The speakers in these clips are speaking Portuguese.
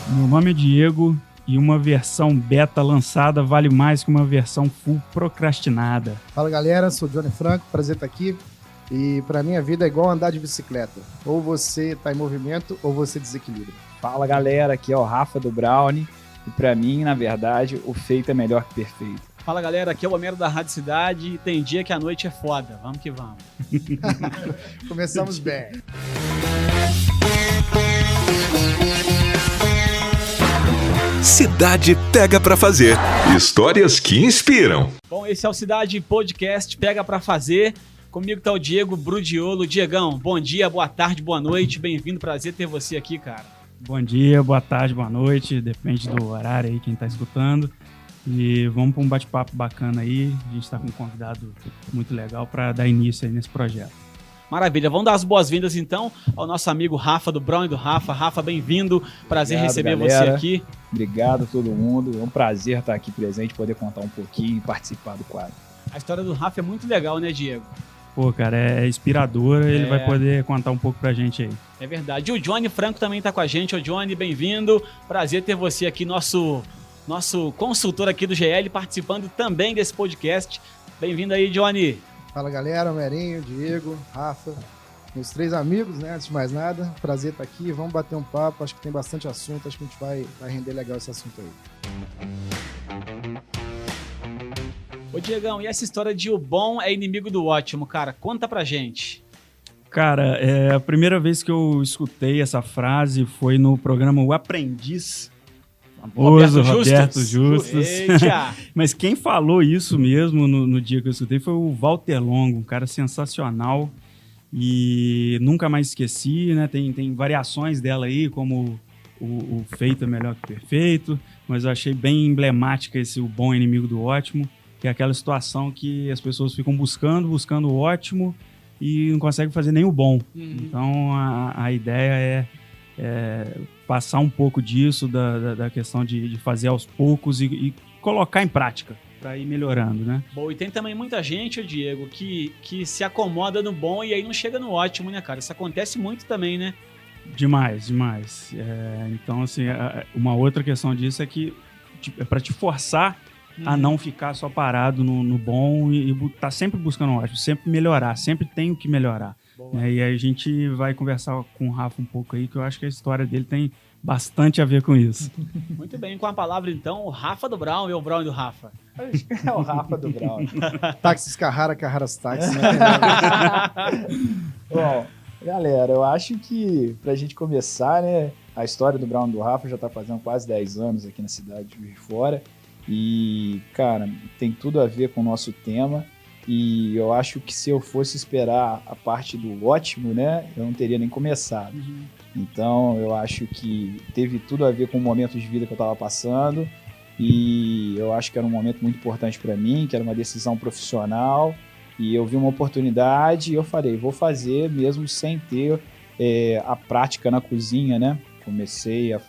Meu nome é Diego e uma versão beta lançada vale mais que uma versão full procrastinada. Fala galera, sou o Johnny Franco, prazer estar aqui. E pra mim a vida é igual andar de bicicleta. Ou você tá em movimento ou você desequilibra. Fala galera, aqui é o Rafa do Brownie. E pra mim, na verdade, o feito é melhor que perfeito. Fala galera, aqui é o Homero da Rádio Cidade e tem dia que a noite é foda. Vamos que vamos. Começamos bem. Cidade Pega Pra Fazer. Histórias que inspiram. Bom, esse é o Cidade Podcast Pega Pra Fazer. Comigo tá o Diego Brudiolo. Diegão, bom dia, boa tarde, boa noite. Bem-vindo, prazer ter você aqui, cara. Bom dia, boa tarde, boa noite. Depende do horário aí, quem tá escutando. E vamos para um bate-papo bacana aí. A gente tá com um convidado muito legal para dar início aí nesse projeto. Maravilha, vamos dar as boas-vindas então ao nosso amigo Rafa do Brown e do Rafa. Rafa, bem-vindo, prazer receber galera. Você aqui. Obrigado a todo mundo, é um prazer estar aqui presente, poder contar um pouquinho e participar do quadro. A história do Rafa é muito legal, né, Diego? Pô, cara, é inspiradora, ele vai poder contar um pouco pra gente aí. É verdade. E o Johnny Franco também tá com a gente. Ô Johnny, bem-vindo, prazer ter você aqui, nosso consultor aqui do GL, participando também desse podcast. Bem-vindo aí, Johnny. Fala galera, Homerinho, Diego, Rafa, meus três amigos, né? Antes de mais nada, prazer estar aqui, vamos bater um papo, acho que tem bastante assunto, acho que a gente vai render legal esse assunto aí. Ô Diegão, e essa história de o bom é inimigo do ótimo, cara? Conta pra gente. Cara, a primeira vez que eu escutei essa frase foi no programa O Aprendiz. Roberto Justus. Mas quem falou isso mesmo no dia que eu escutei foi o Walter Longo, um cara sensacional e nunca mais esqueci, né? Tem variações dela aí, como o feito é melhor que perfeito, mas eu achei bem emblemática esse o bom é inimigo do ótimo, que é aquela situação que as pessoas ficam buscando o ótimo e não conseguem fazer nem o bom. Então a ideia é passar um pouco disso, da questão de fazer aos poucos e colocar em prática para ir melhorando, né? Bom, e tem também muita gente, Diego, que se acomoda no bom e aí não chega no ótimo, né, cara? Isso acontece muito também, né? Demais. Então, assim, uma outra questão disso é que é para te forçar a não ficar só parado no bom e tá sempre buscando o ótimo, sempre melhorar, sempre tem o que melhorar. E aí a gente vai conversar com o Rafa um pouco aí, que eu acho que a história dele tem bastante a ver com isso. Muito bem, com a palavra então, o Rafa do Brown e o Brown do Rafa. É o Rafa do Brown. Táxis Carrara, Carraras Táxis. Né? Bom, galera, eu acho que pra gente começar, né, a história do Brown e do Rafa já tá fazendo quase 10 anos aqui na cidade de Juiz de Fora. E, cara, tem tudo a ver com o nosso tema. E eu acho que se eu fosse esperar a parte do ótimo, né, eu não teria nem começado. Então, eu acho que teve tudo a ver com o momento de vida que eu estava passando. E eu acho que era um momento muito importante para mim, que era uma decisão profissional. E eu vi uma oportunidade e eu falei, vou fazer mesmo sem ter a prática na cozinha, né? Comecei a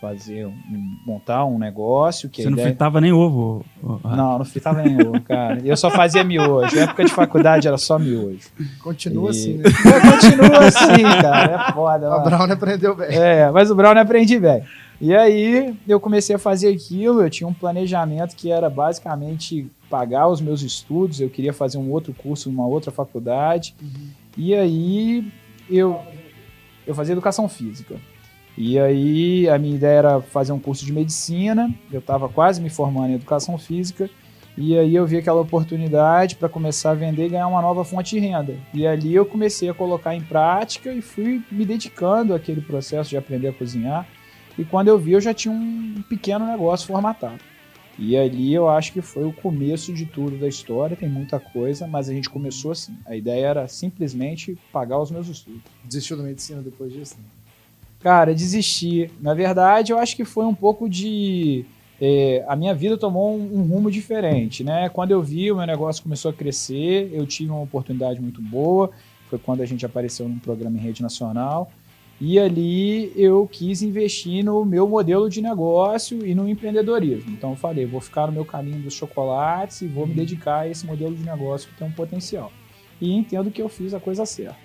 montar um negócio. Que Você não fritava nem ovo? Não fritava nem ovo, cara. Eu só fazia miojo. Na época de faculdade era só miojo. Continua assim, né? Continua assim, cara. É foda. O Brown aprendeu bem. Mas o Brown aprendi bem. E aí eu comecei a fazer aquilo. Eu tinha um planejamento que era basicamente pagar os meus estudos. Eu queria fazer um outro curso numa outra faculdade. E aí eu fazia educação física. E aí a minha ideia era fazer um curso de medicina, eu estava quase me formando em educação física, e aí eu vi aquela oportunidade para começar a vender e ganhar uma nova fonte de renda. E ali eu comecei a colocar em prática e fui me dedicando àquele processo de aprender a cozinhar. E quando eu vi, eu já tinha um pequeno negócio formatado. E ali eu acho que foi o começo de tudo da história, tem muita coisa, mas a gente começou assim. A ideia era simplesmente pagar os meus estudos. Desistiu da medicina depois disso? Né? Cara, desisti. Na verdade, eu acho que foi um pouco de... a minha vida tomou um rumo diferente, né? Quando eu vi, o meu negócio começou a crescer, eu tive uma oportunidade muito boa, foi quando a gente apareceu num programa em rede nacional, e ali eu quis investir no meu modelo de negócio e no empreendedorismo. Então eu falei, vou ficar no meu caminho dos chocolates e vou me dedicar a esse modelo de negócio que tem um potencial. E entendo que eu fiz a coisa certa.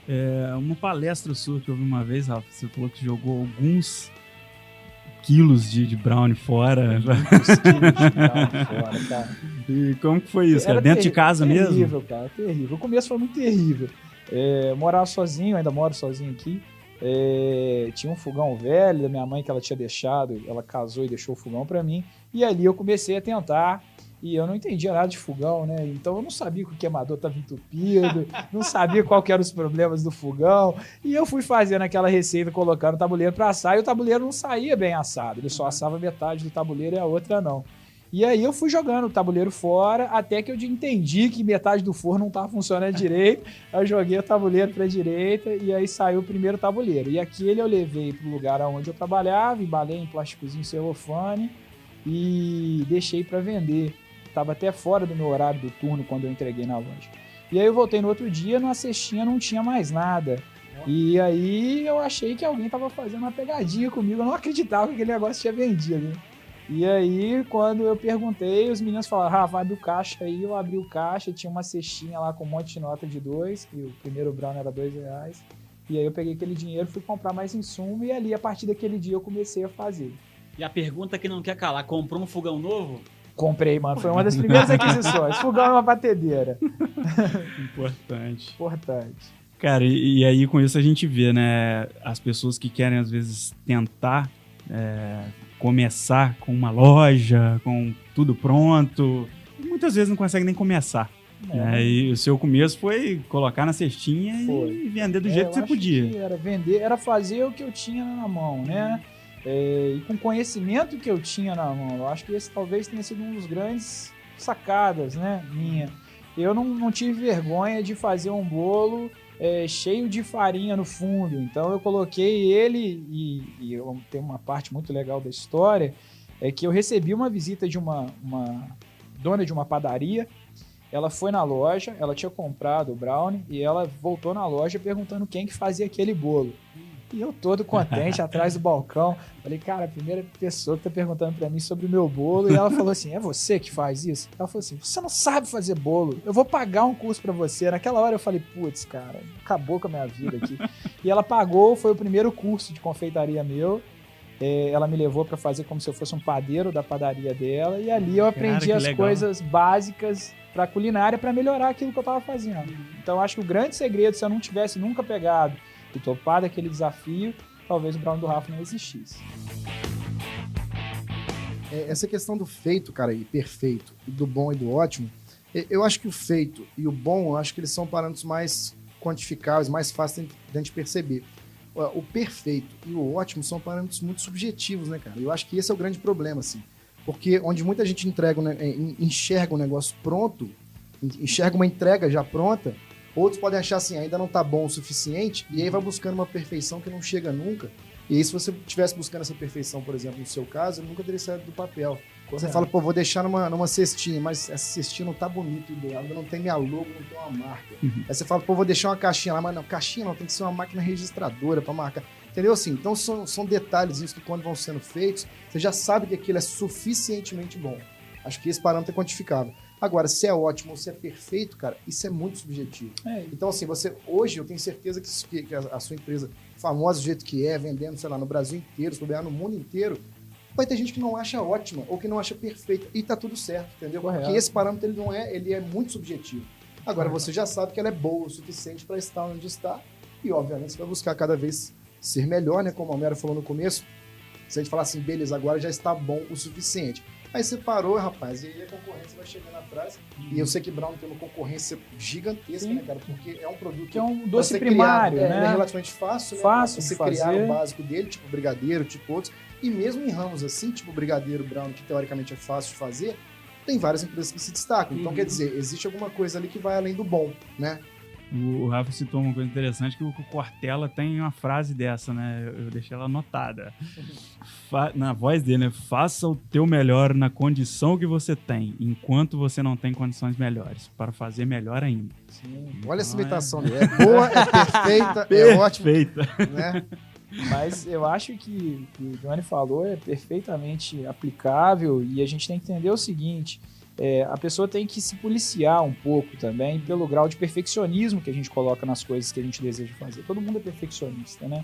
Uma palestra sua que eu vi uma vez, Rafa, você falou que jogou alguns quilos de brownie fora. Muitos quilos de brownie fora, cara. E como que foi isso, cara? Dentro de casa terrível, mesmo? Terrível, cara, terrível. O começo foi muito terrível. Morava sozinho, ainda moro sozinho aqui. Tinha um fogão velho da minha mãe que ela tinha deixado, ela casou e deixou o fogão pra mim. E ali eu comecei a tentar. E eu não entendia nada de fogão, né? Então eu não sabia que o queimador estava entupido, não sabia qual que eram os problemas do fogão. E eu fui fazendo aquela receita, colocando o tabuleiro para assar, e o tabuleiro não saía bem assado. Ele só assava metade do tabuleiro e a outra não. E aí eu fui jogando o tabuleiro fora, até que eu entendi que metade do forno não estava funcionando direito. Eu joguei o tabuleiro para a direita e aí saiu o primeiro tabuleiro. E aquele eu levei para o lugar onde eu trabalhava, embalei em plásticozinho celofane e deixei para vender. Estava até fora do meu horário do turno quando eu entreguei na loja. E aí eu voltei no outro dia, numa cestinha não tinha mais nada. E aí eu achei que alguém estava fazendo uma pegadinha comigo, eu não acreditava que aquele negócio tinha vendido. Né? E aí, quando eu perguntei, os meninos falaram, Rafa, abre o caixa aí. Eu abri o caixa, tinha uma cestinha lá com um monte de nota de 2, e o primeiro brownie era R$2. E aí eu peguei aquele dinheiro, fui comprar mais insumo, e ali, a partir daquele dia, eu comecei a fazer. E a pergunta que não quer calar, comprou um fogão novo? Comprei, mano. Foi uma das primeiras aquisições. Fogão é uma batedeira. Importante. Cara, e aí com isso a gente vê, né? As pessoas que querem, às vezes, tentar começar com uma loja, com tudo pronto, muitas vezes não conseguem nem começar. E o seu começo foi colocar na cestinha e vender do jeito que você podia. Que era vender, era fazer o que eu tinha na mão, né? E com o conhecimento que eu tinha na mão. Eu acho que esse talvez tenha sido um dos grandes sacadas, né, minha. Eu não tive vergonha de fazer um bolo cheio de farinha no fundo. Então eu coloquei ele e tem uma parte muito legal da história, é que eu recebi uma visita de uma dona de uma padaria. Ela foi na loja, ela tinha comprado o brownie e ela voltou na loja perguntando quem que fazia aquele bolo. E eu todo contente, atrás do balcão. Falei, cara, a primeira pessoa que tá perguntando pra mim sobre o meu bolo. E ela falou assim, é você que faz isso? Ela falou assim, você não sabe fazer bolo. Eu vou pagar um curso pra você. Naquela hora eu falei, putz, cara, acabou com a minha vida aqui. E ela pagou, foi o primeiro curso de confeitaria meu. Ela me levou pra fazer como se eu fosse um padeiro da padaria dela. E ali eu aprendi as coisas básicas pra culinária pra melhorar aquilo que eu tava fazendo. Então acho que o grande segredo, se eu não tivesse nunca pegado e topado aquele desafio, talvez o brownie do Rafa não existisse. Essa questão do feito, cara, e perfeito, e do bom e do ótimo, eu acho que o feito e o bom, eu acho que eles são parâmetros mais quantificáveis, mais fáceis de a gente perceber. O perfeito e o ótimo são parâmetros muito subjetivos, né, cara? Eu acho que esse é o grande problema, assim. Porque onde muita gente enxerga um negócio pronto, enxerga uma entrega já pronta, outros podem achar assim, ainda não tá bom o suficiente, e aí vai buscando uma perfeição que não chega nunca. E aí, se você estivesse buscando essa perfeição, por exemplo, no seu caso, ele nunca teria saído do papel. Você fala, pô, vou deixar numa cestinha, mas essa cestinha não tá bonita, ainda não tem minha logo, não tem uma marca. Aí você fala, pô, vou deixar uma caixinha lá, mas não, caixinha não, tem que ser uma máquina registradora para marcar. Entendeu? Assim, então são detalhes isso que quando vão sendo feitos, você já sabe que aquilo é suficientemente bom. Acho que esse parâmetro é quantificável. Agora, se é ótimo ou se é perfeito, cara, isso é muito subjetivo. Então, assim, hoje eu tenho certeza que a sua empresa, famosa do jeito que é, vendendo, sei lá, no Brasil inteiro, se bobear no mundo inteiro, vai ter gente que não acha ótima ou que não acha perfeita. E tá tudo certo, entendeu? Correto. Porque esse parâmetro, ele é muito subjetivo. Agora, você já sabe que ela é boa o suficiente para estar onde está. E, obviamente, você vai buscar cada vez ser melhor, né? Como a Homero falou no começo. Se a gente falar assim, beleza, agora já está bom o suficiente. Aí você parou, rapaz, e aí a concorrência vai chegando atrás. E eu sei que Brown tem uma concorrência gigantesca, né, cara? Porque é um produto que é um doce primário, criar, né? É relativamente fácil, né? Fácil você de fazer. criar o básico dele, tipo brigadeiro, tipo outros. E mesmo em ramos assim, tipo brigadeiro, Brown, que teoricamente é fácil de fazer, tem várias empresas que se destacam. Então, quer dizer, existe alguma coisa ali que vai além do bom, né? O Rafa citou uma coisa interessante, que o Cortella tem uma frase dessa, né? Eu deixei ela anotada. Na voz dele, né? Faça o teu melhor na condição que você tem, enquanto você não tem condições melhores, para fazer melhor ainda. Sim. Olha essa imitação dele. É boa, é perfeita, é ótima. Né? Mas eu acho que o que o Johnny falou é perfeitamente aplicável e a gente tem que entender o seguinte... a pessoa tem que se policiar um pouco também pelo grau de perfeccionismo que a gente coloca nas coisas que a gente deseja fazer. Todo mundo é perfeccionista, né?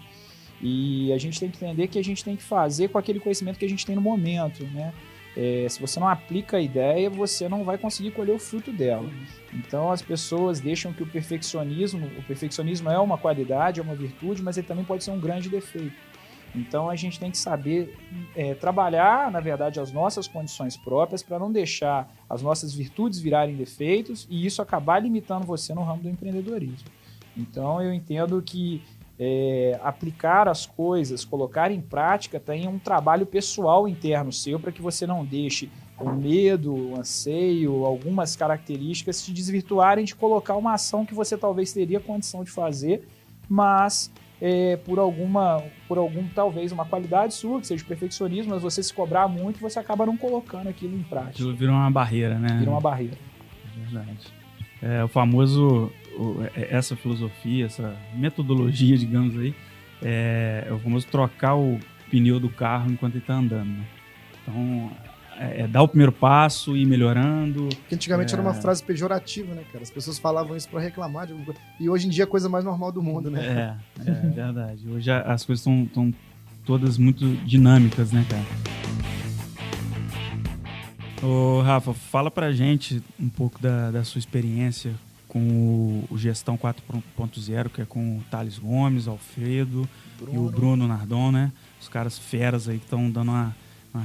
E a gente tem que entender que a gente tem que fazer com aquele conhecimento que a gente tem no momento, né? Se você não aplica a ideia, você não vai conseguir colher o fruto dela. Então as pessoas deixam que o perfeccionismo é uma qualidade, é uma virtude, mas ele também pode ser um grande defeito. Então a gente tem que saber trabalhar, na verdade, as nossas condições próprias para não deixar as nossas virtudes virarem defeitos e isso acabar limitando você no ramo do empreendedorismo. Então eu entendo que aplicar as coisas, colocar em prática, tem um trabalho pessoal interno seu para que você não deixe o medo, o anseio, algumas características se desvirtuarem de colocar uma ação que você talvez teria condição de fazer, mas talvez uma qualidade sua, que seja perfeccionismo, mas você se cobrar muito, você acaba não colocando aquilo em prática. Aquilo vira uma barreira, né? Vira uma barreira. É verdade. O famoso... essa filosofia, essa metodologia, digamos aí, é o famoso trocar o pneu do carro enquanto ele está andando, né? Então, dar o primeiro passo e ir melhorando. Porque antigamente era uma frase pejorativa, né, cara? As pessoas falavam isso para reclamar de alguma coisa. E hoje em dia é a coisa mais normal do mundo, né? É verdade. Hoje as coisas estão todas muito dinâmicas, né, cara? Ô, Rafa, fala pra gente um pouco da sua experiência com o Gestão 4.0, que é com o Thales Gomes, Alfredo e o Bruno Nardon, né? Os caras feras aí que estão dando uma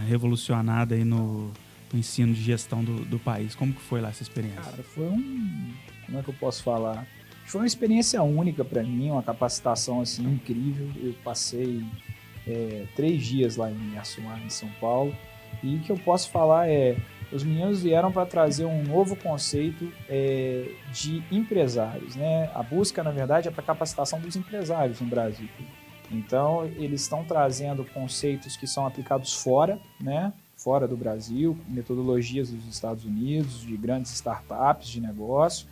revolucionada aí no ensino de gestão do país. Como que foi lá essa experiência? Cara, foi como é que eu posso falar? Foi uma experiência única para mim, uma capacitação assim incrível. Eu passei 3 dias lá em Assuar, em São Paulo, e o que eu posso falar os meninos vieram para trazer um novo conceito de empresários, né? A busca, na verdade, é para a capacitação dos empresários no Brasil. Então, eles estão trazendo conceitos que são aplicados fora, né? Fora do Brasil, metodologias dos Estados Unidos, de grandes startups de negócio,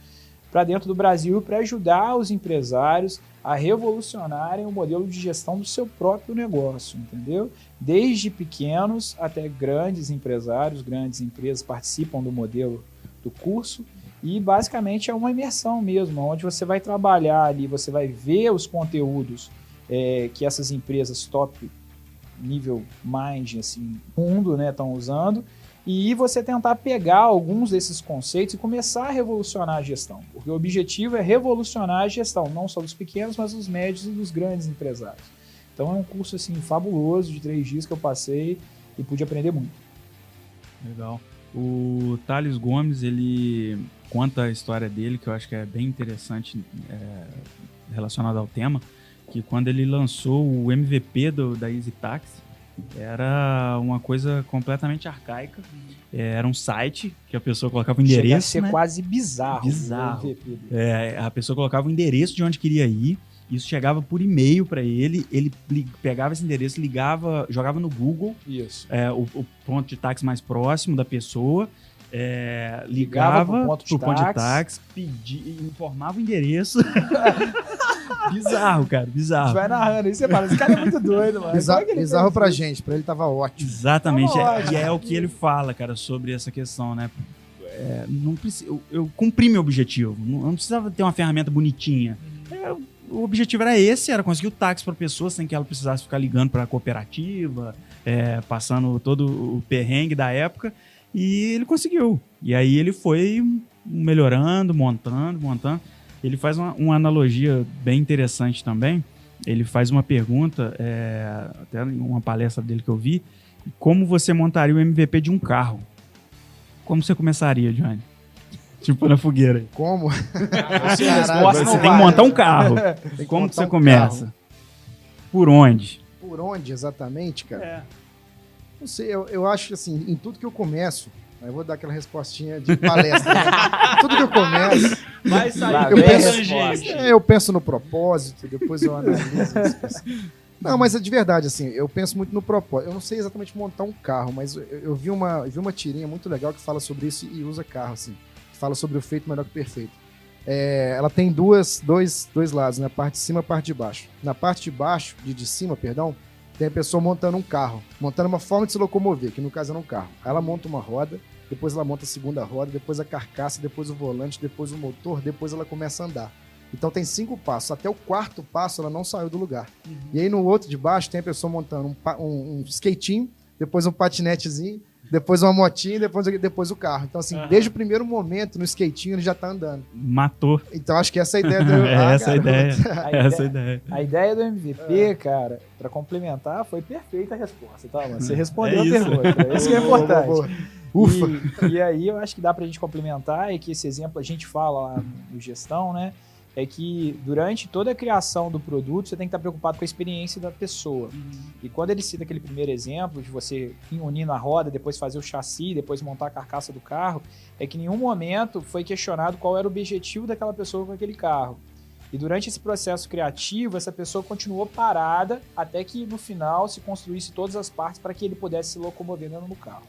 para dentro do Brasil para ajudar os empresários a revolucionarem o modelo de gestão do seu próprio negócio, entendeu? Desde pequenos até grandes empresários, grandes empresas participam do modelo do curso e basicamente é uma imersão mesmo, onde você vai trabalhar ali, você vai ver os conteúdos que essas empresas top nível mind, assim, mundo, né, estão usando, e você tentar pegar alguns desses conceitos e começar a revolucionar a gestão. Porque o objetivo é revolucionar a gestão, não só dos pequenos, mas dos médios e dos grandes empresários. Então é um curso assim, fabuloso, de 3 dias que eu passei e pude aprender muito. Legal. O Thales Gomes, ele conta a história dele, que eu acho que é bem interessante relacionada ao tema, que quando ele lançou o MVP da Easy Taxi, era uma coisa completamente arcaica. Era um site que a pessoa colocava o endereço. Chega a ser, né? quase bizarro. A pessoa colocava o endereço de onde queria ir. Isso chegava por e-mail para ele. Ele pegava esse endereço, ligava, jogava no Google. Isso. O ponto de táxi mais próximo da pessoa. Ligava pro ponto de táxi, informava o endereço. Bizarro, cara, bizarro. Você vai narrando isso, você fala, esse cara é muito doido, mano. Bizarro pra gente, pra ele tava ótimo. Exatamente, e é o que ele fala, cara, sobre essa questão, né? Não precisa, eu cumpri meu objetivo, não precisava ter uma ferramenta bonitinha. O objetivo era era conseguir o táxi pra pessoa sem que ela precisasse ficar ligando pra cooperativa, passando todo o perrengue da época, e ele conseguiu. E aí ele foi melhorando, montando. Ele faz uma analogia bem interessante também. Ele faz uma pergunta, até uma palestra dele que eu vi, como você montaria o MVP de um carro? Como você começaria, Johnny? Tipo na fogueira. Como? Você tem que montar um carro. Como que você começa? Por onde? Por onde exatamente, cara? Não sei, eu acho assim, em tudo que eu começo, eu vou dar aquela respostinha de palestra. Né? Tudo que eu começo... Vai sair eu penso no propósito, depois eu analiso. Não, mas de verdade, assim, eu penso muito no propósito. Eu não sei exatamente montar um carro, mas eu vi uma tirinha muito legal que fala sobre isso e usa carro, assim. Que fala sobre o feito melhor que o perfeito. Ela tem dois lados, né? A parte de cima e a parte de baixo. Na parte de baixo, de cima, perdão, tem a pessoa montando um carro, montando uma forma de se locomover, que no caso era um carro. Aí ela monta uma roda, depois ela monta a segunda roda, depois a carcaça, depois o volante, depois o motor, depois ela começa a andar. Então tem 5 passos. Até o 4º passo ela não saiu do lugar. E aí no outro de baixo tem a pessoa montando um skatinho, depois um patinetezinho, depois uma motinha e depois o carro. Então assim, desde o primeiro momento no skatinho ele já tá andando. Matou. Então acho que essa é a ideia. Essa é a ideia. Essa é a ideia. A ideia do MVP, cara, pra complementar, foi perfeita a resposta, tá, mano? Você respondeu a isso. pergunta. Isso que é importante. Ufa! E aí eu acho que dá pra gente complementar, é que esse exemplo a gente fala lá no Gestão, né? É que durante toda a criação do produto, você tem que estar preocupado com a experiência da pessoa. E quando ele cita aquele primeiro exemplo de você unir na roda, depois fazer o chassi, depois montar a carcaça do carro, é que em nenhum momento foi questionado qual era o objetivo daquela pessoa com aquele carro. E durante esse processo criativo, essa pessoa continuou parada até que no final se construísse todas as partes para que ele pudesse se locomover dentro do carro.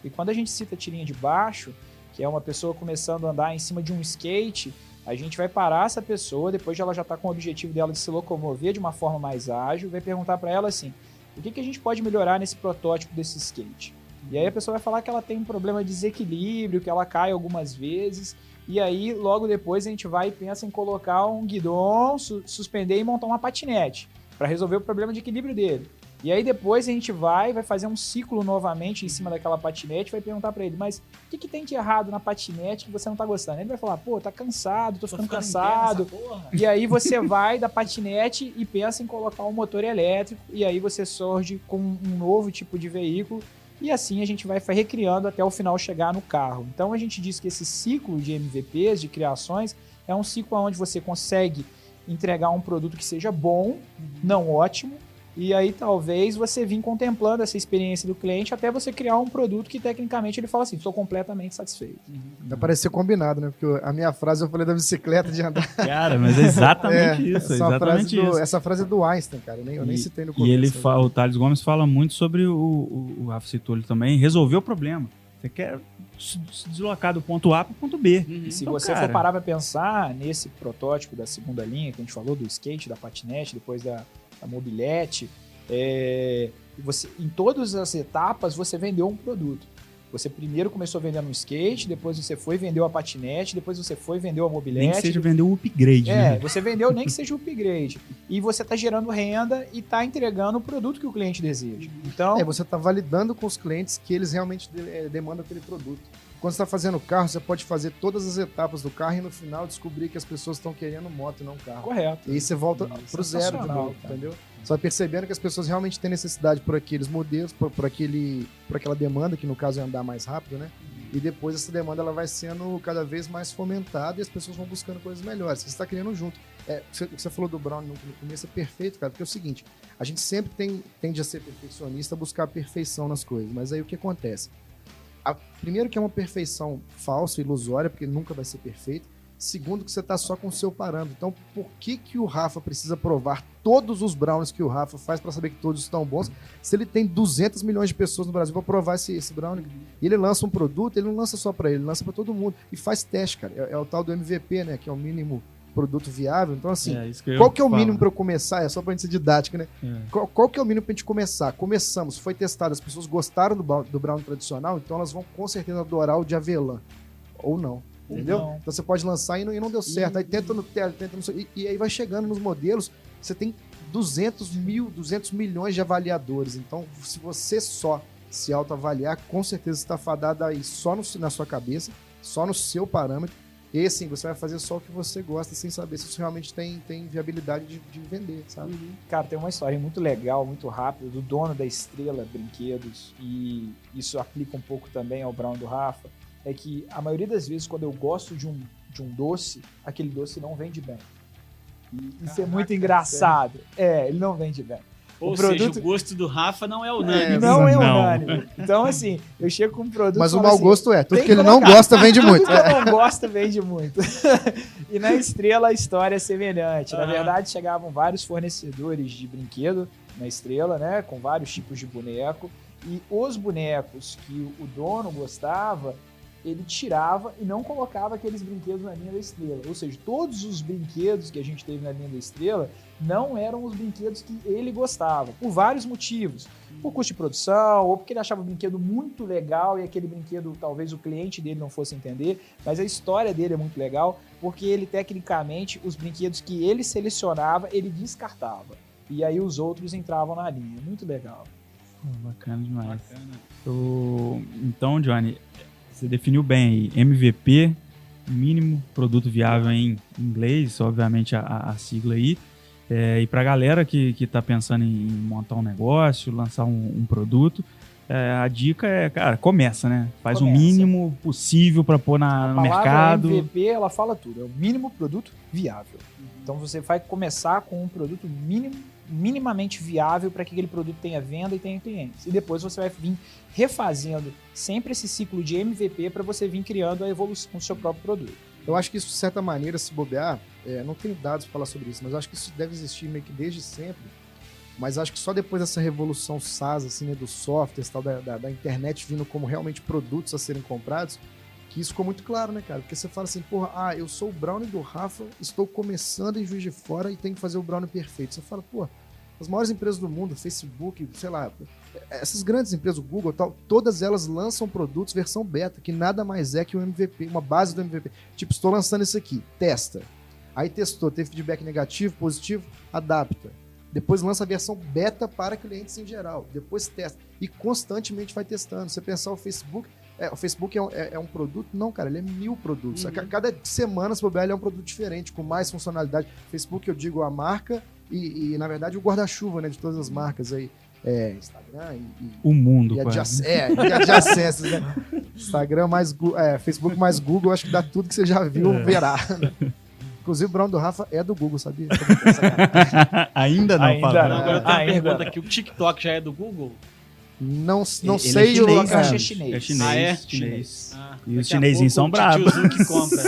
E quando a gente cita a tirinha de baixo, que é uma pessoa começando a andar em cima de um skate, a gente vai parar essa pessoa, depois de ela já está com o objetivo dela de se locomover de uma forma mais ágil, vai perguntar para ela assim, o que a gente pode melhorar nesse protótipo desse skate? E aí a pessoa vai falar que ela tem um problema de desequilíbrio, que ela cai algumas vezes, e aí logo depois a gente vai e pensa em colocar um guidon, suspender e montar uma patinete, para resolver o problema de equilíbrio dele. E aí depois a gente vai fazer um ciclo novamente em cima daquela patinete, vai perguntar pra ele, mas o que tem de errado na patinete que você não tá gostando? Ele vai falar, pô, tá cansado, tô ficando cansado. E aí você vai da patinete e pensa em colocar um motor elétrico, e aí você surge com um novo tipo de veículo, e assim a gente vai recriando até o final chegar no carro. Então a gente diz que esse ciclo de MVPs, de criações, é um ciclo onde você consegue entregar um produto que seja bom, não ótimo, e aí talvez você vir contemplando essa experiência do cliente até você criar um produto que tecnicamente ele fala assim, estou completamente satisfeito. Vai parecer combinado, né? Porque a minha frase eu falei da bicicleta de andar. Cara, mas é exatamente isso. Essa frase é do Einstein, cara. Eu nem citei no começo. E o Thales Gomes fala muito sobre o Rafa citou ele também, resolver o problema. Você quer se deslocar do ponto A para o ponto B. E se você for parar para pensar nesse protótipo da segunda linha, que a gente falou do skate, da patinete, depois da mobilete, em todas as etapas você vendeu um produto. Você primeiro começou vendendo um skate, depois você foi vendeu a patinete, depois você foi vendeu a mobilete. Nem que seja vender o upgrade. Né? Você vendeu nem que seja o upgrade. E você está gerando renda e está entregando o produto que o cliente deseja. Então, você está validando com os clientes que eles realmente demandam aquele produto. Quando você está fazendo o carro, você pode fazer todas as etapas do carro e no final descobrir que as pessoas estão querendo moto e não carro. Correto. E aí você volta pro zero de novo, entendeu? Você vai percebendo que as pessoas realmente têm necessidade por aqueles modelos, por aquela demanda, que no caso é andar mais rápido, né? E depois essa demanda ela vai sendo cada vez mais fomentada e as pessoas vão buscando coisas melhores. Você está criando junto. O que você falou do Brown no começo é perfeito, cara, porque é o seguinte, a gente sempre tende a ser perfeccionista, a buscar a perfeição nas coisas, mas aí o que acontece? Primeiro que é uma perfeição falsa, ilusória, porque nunca vai ser perfeito. Segundo que você está só com o seu parâmetro. Então, por que o Rafa precisa provar todos os brownies que o Rafa faz para saber que todos estão bons, se ele tem 200 milhões de pessoas no Brasil para provar esse brownie? E ele lança um produto, ele não lança só para ele lança para todo mundo. E faz teste, cara. É o tal do MVP, né? Que é o mínimo produto viável. Então, assim, qual que é o mínimo para eu começar? É só pra gente ser didática, né? Qual que é o mínimo pra gente começar? Começamos, foi testado, as pessoas gostaram do brownie tradicional, então elas vão com certeza adorar o de avelã. Ou não. Entendeu? Não. Então você pode lançar e não deu certo. Aí tenta no tele, e aí vai chegando nos modelos, você tem 200 milhões de avaliadores. Então, se você só se autoavaliar, com certeza você está fadado aí só na sua cabeça, só no seu parâmetro. E assim, você vai fazer só o que você gosta, sem saber se isso realmente tem viabilidade de vender, sabe? Cara, tem uma história muito legal, muito rápida, do dono da Estrela Brinquedos, e isso aplica um pouco também ao Brown do Rafa, é que a maioria das vezes, quando eu gosto de um doce, aquele doce não vende bem. E isso é muito engraçado. Ele não vende bem. Ou seja, o gosto do Rafa não é unânime. Não é unânime. Então, assim, eu chego com um produto... Mas o mau gosto tudo que ele não gosta vende muito. Tudo que ele não gosta vende muito. E na Estrela a história é semelhante. Na verdade, chegavam vários fornecedores de brinquedo na Estrela, né? Com vários tipos de boneco. E os bonecos que o dono gostava, ele tirava e não colocava aqueles brinquedos na linha da Estrela. Ou seja, todos os brinquedos que a gente teve na linha da Estrela não eram os brinquedos que ele gostava, por vários motivos. Por custo de produção, ou porque ele achava o brinquedo muito legal e aquele brinquedo talvez o cliente dele não fosse entender, mas a história dele é muito legal, porque ele tecnicamente, os brinquedos que ele selecionava, ele descartava. E aí os outros entravam na linha. Muito legal. Bacana demais. Então, Johnny, você definiu bem aí, MVP, mínimo produto viável em inglês, obviamente a sigla aí. E para a galera que está pensando em montar um negócio, lançar um produto, a dica é, cara, começa, né? Faz o mínimo possível para pôr no mercado. A MVP, ela fala tudo, é o mínimo produto viável. Então você vai começar com um produto minimamente viável para que aquele produto tenha venda e tenha clientes. E depois você vai vir refazendo sempre esse ciclo de MVP para você vir criando a evolução do seu próprio produto. Eu acho que isso, de certa maneira, se bobear, não tenho dados para falar sobre isso, mas eu acho que isso deve existir meio que desde sempre. Mas acho que só depois dessa revolução SaaS, assim, né, dos softwares, tal, da internet vindo como realmente produtos a serem comprados, que isso ficou muito claro, né, cara? Porque você fala assim, porra, eu sou o brownie do Rafa, estou começando em Juiz de Fora e tenho que fazer o brownie perfeito. Você fala, pô, as maiores empresas do mundo, Facebook, sei lá, essas grandes empresas, o Google e tal, todas elas lançam produtos versão beta, que nada mais é que o MVP, uma base do MVP. Tipo, estou lançando isso aqui, testa. Aí testou, teve feedback negativo, positivo, adapta. Depois lança a versão beta para clientes em geral. Depois testa. E constantemente vai testando. Você pensar o Facebook é um produto? Não, cara, ele é 1000 produtos. Uhum. Cada semana, se bobear, ele é um produto diferente, com mais funcionalidade. Facebook, eu digo a marca e na verdade, o guarda-chuva, né, de todas as marcas aí. Instagram o mundo, e adjacências, né? Instagram mais Facebook mais Google, acho que dá tudo que você já viu, verá. Né? Inclusive, o Brown do Rafa é do Google, sabia? Ainda não, Agora eu tenho uma pergunta aqui. O TikTok já é do Google? Não sei. É chinês, eu acho que é chinês. É chinês. Chinês. E os chinesinhos são bravos.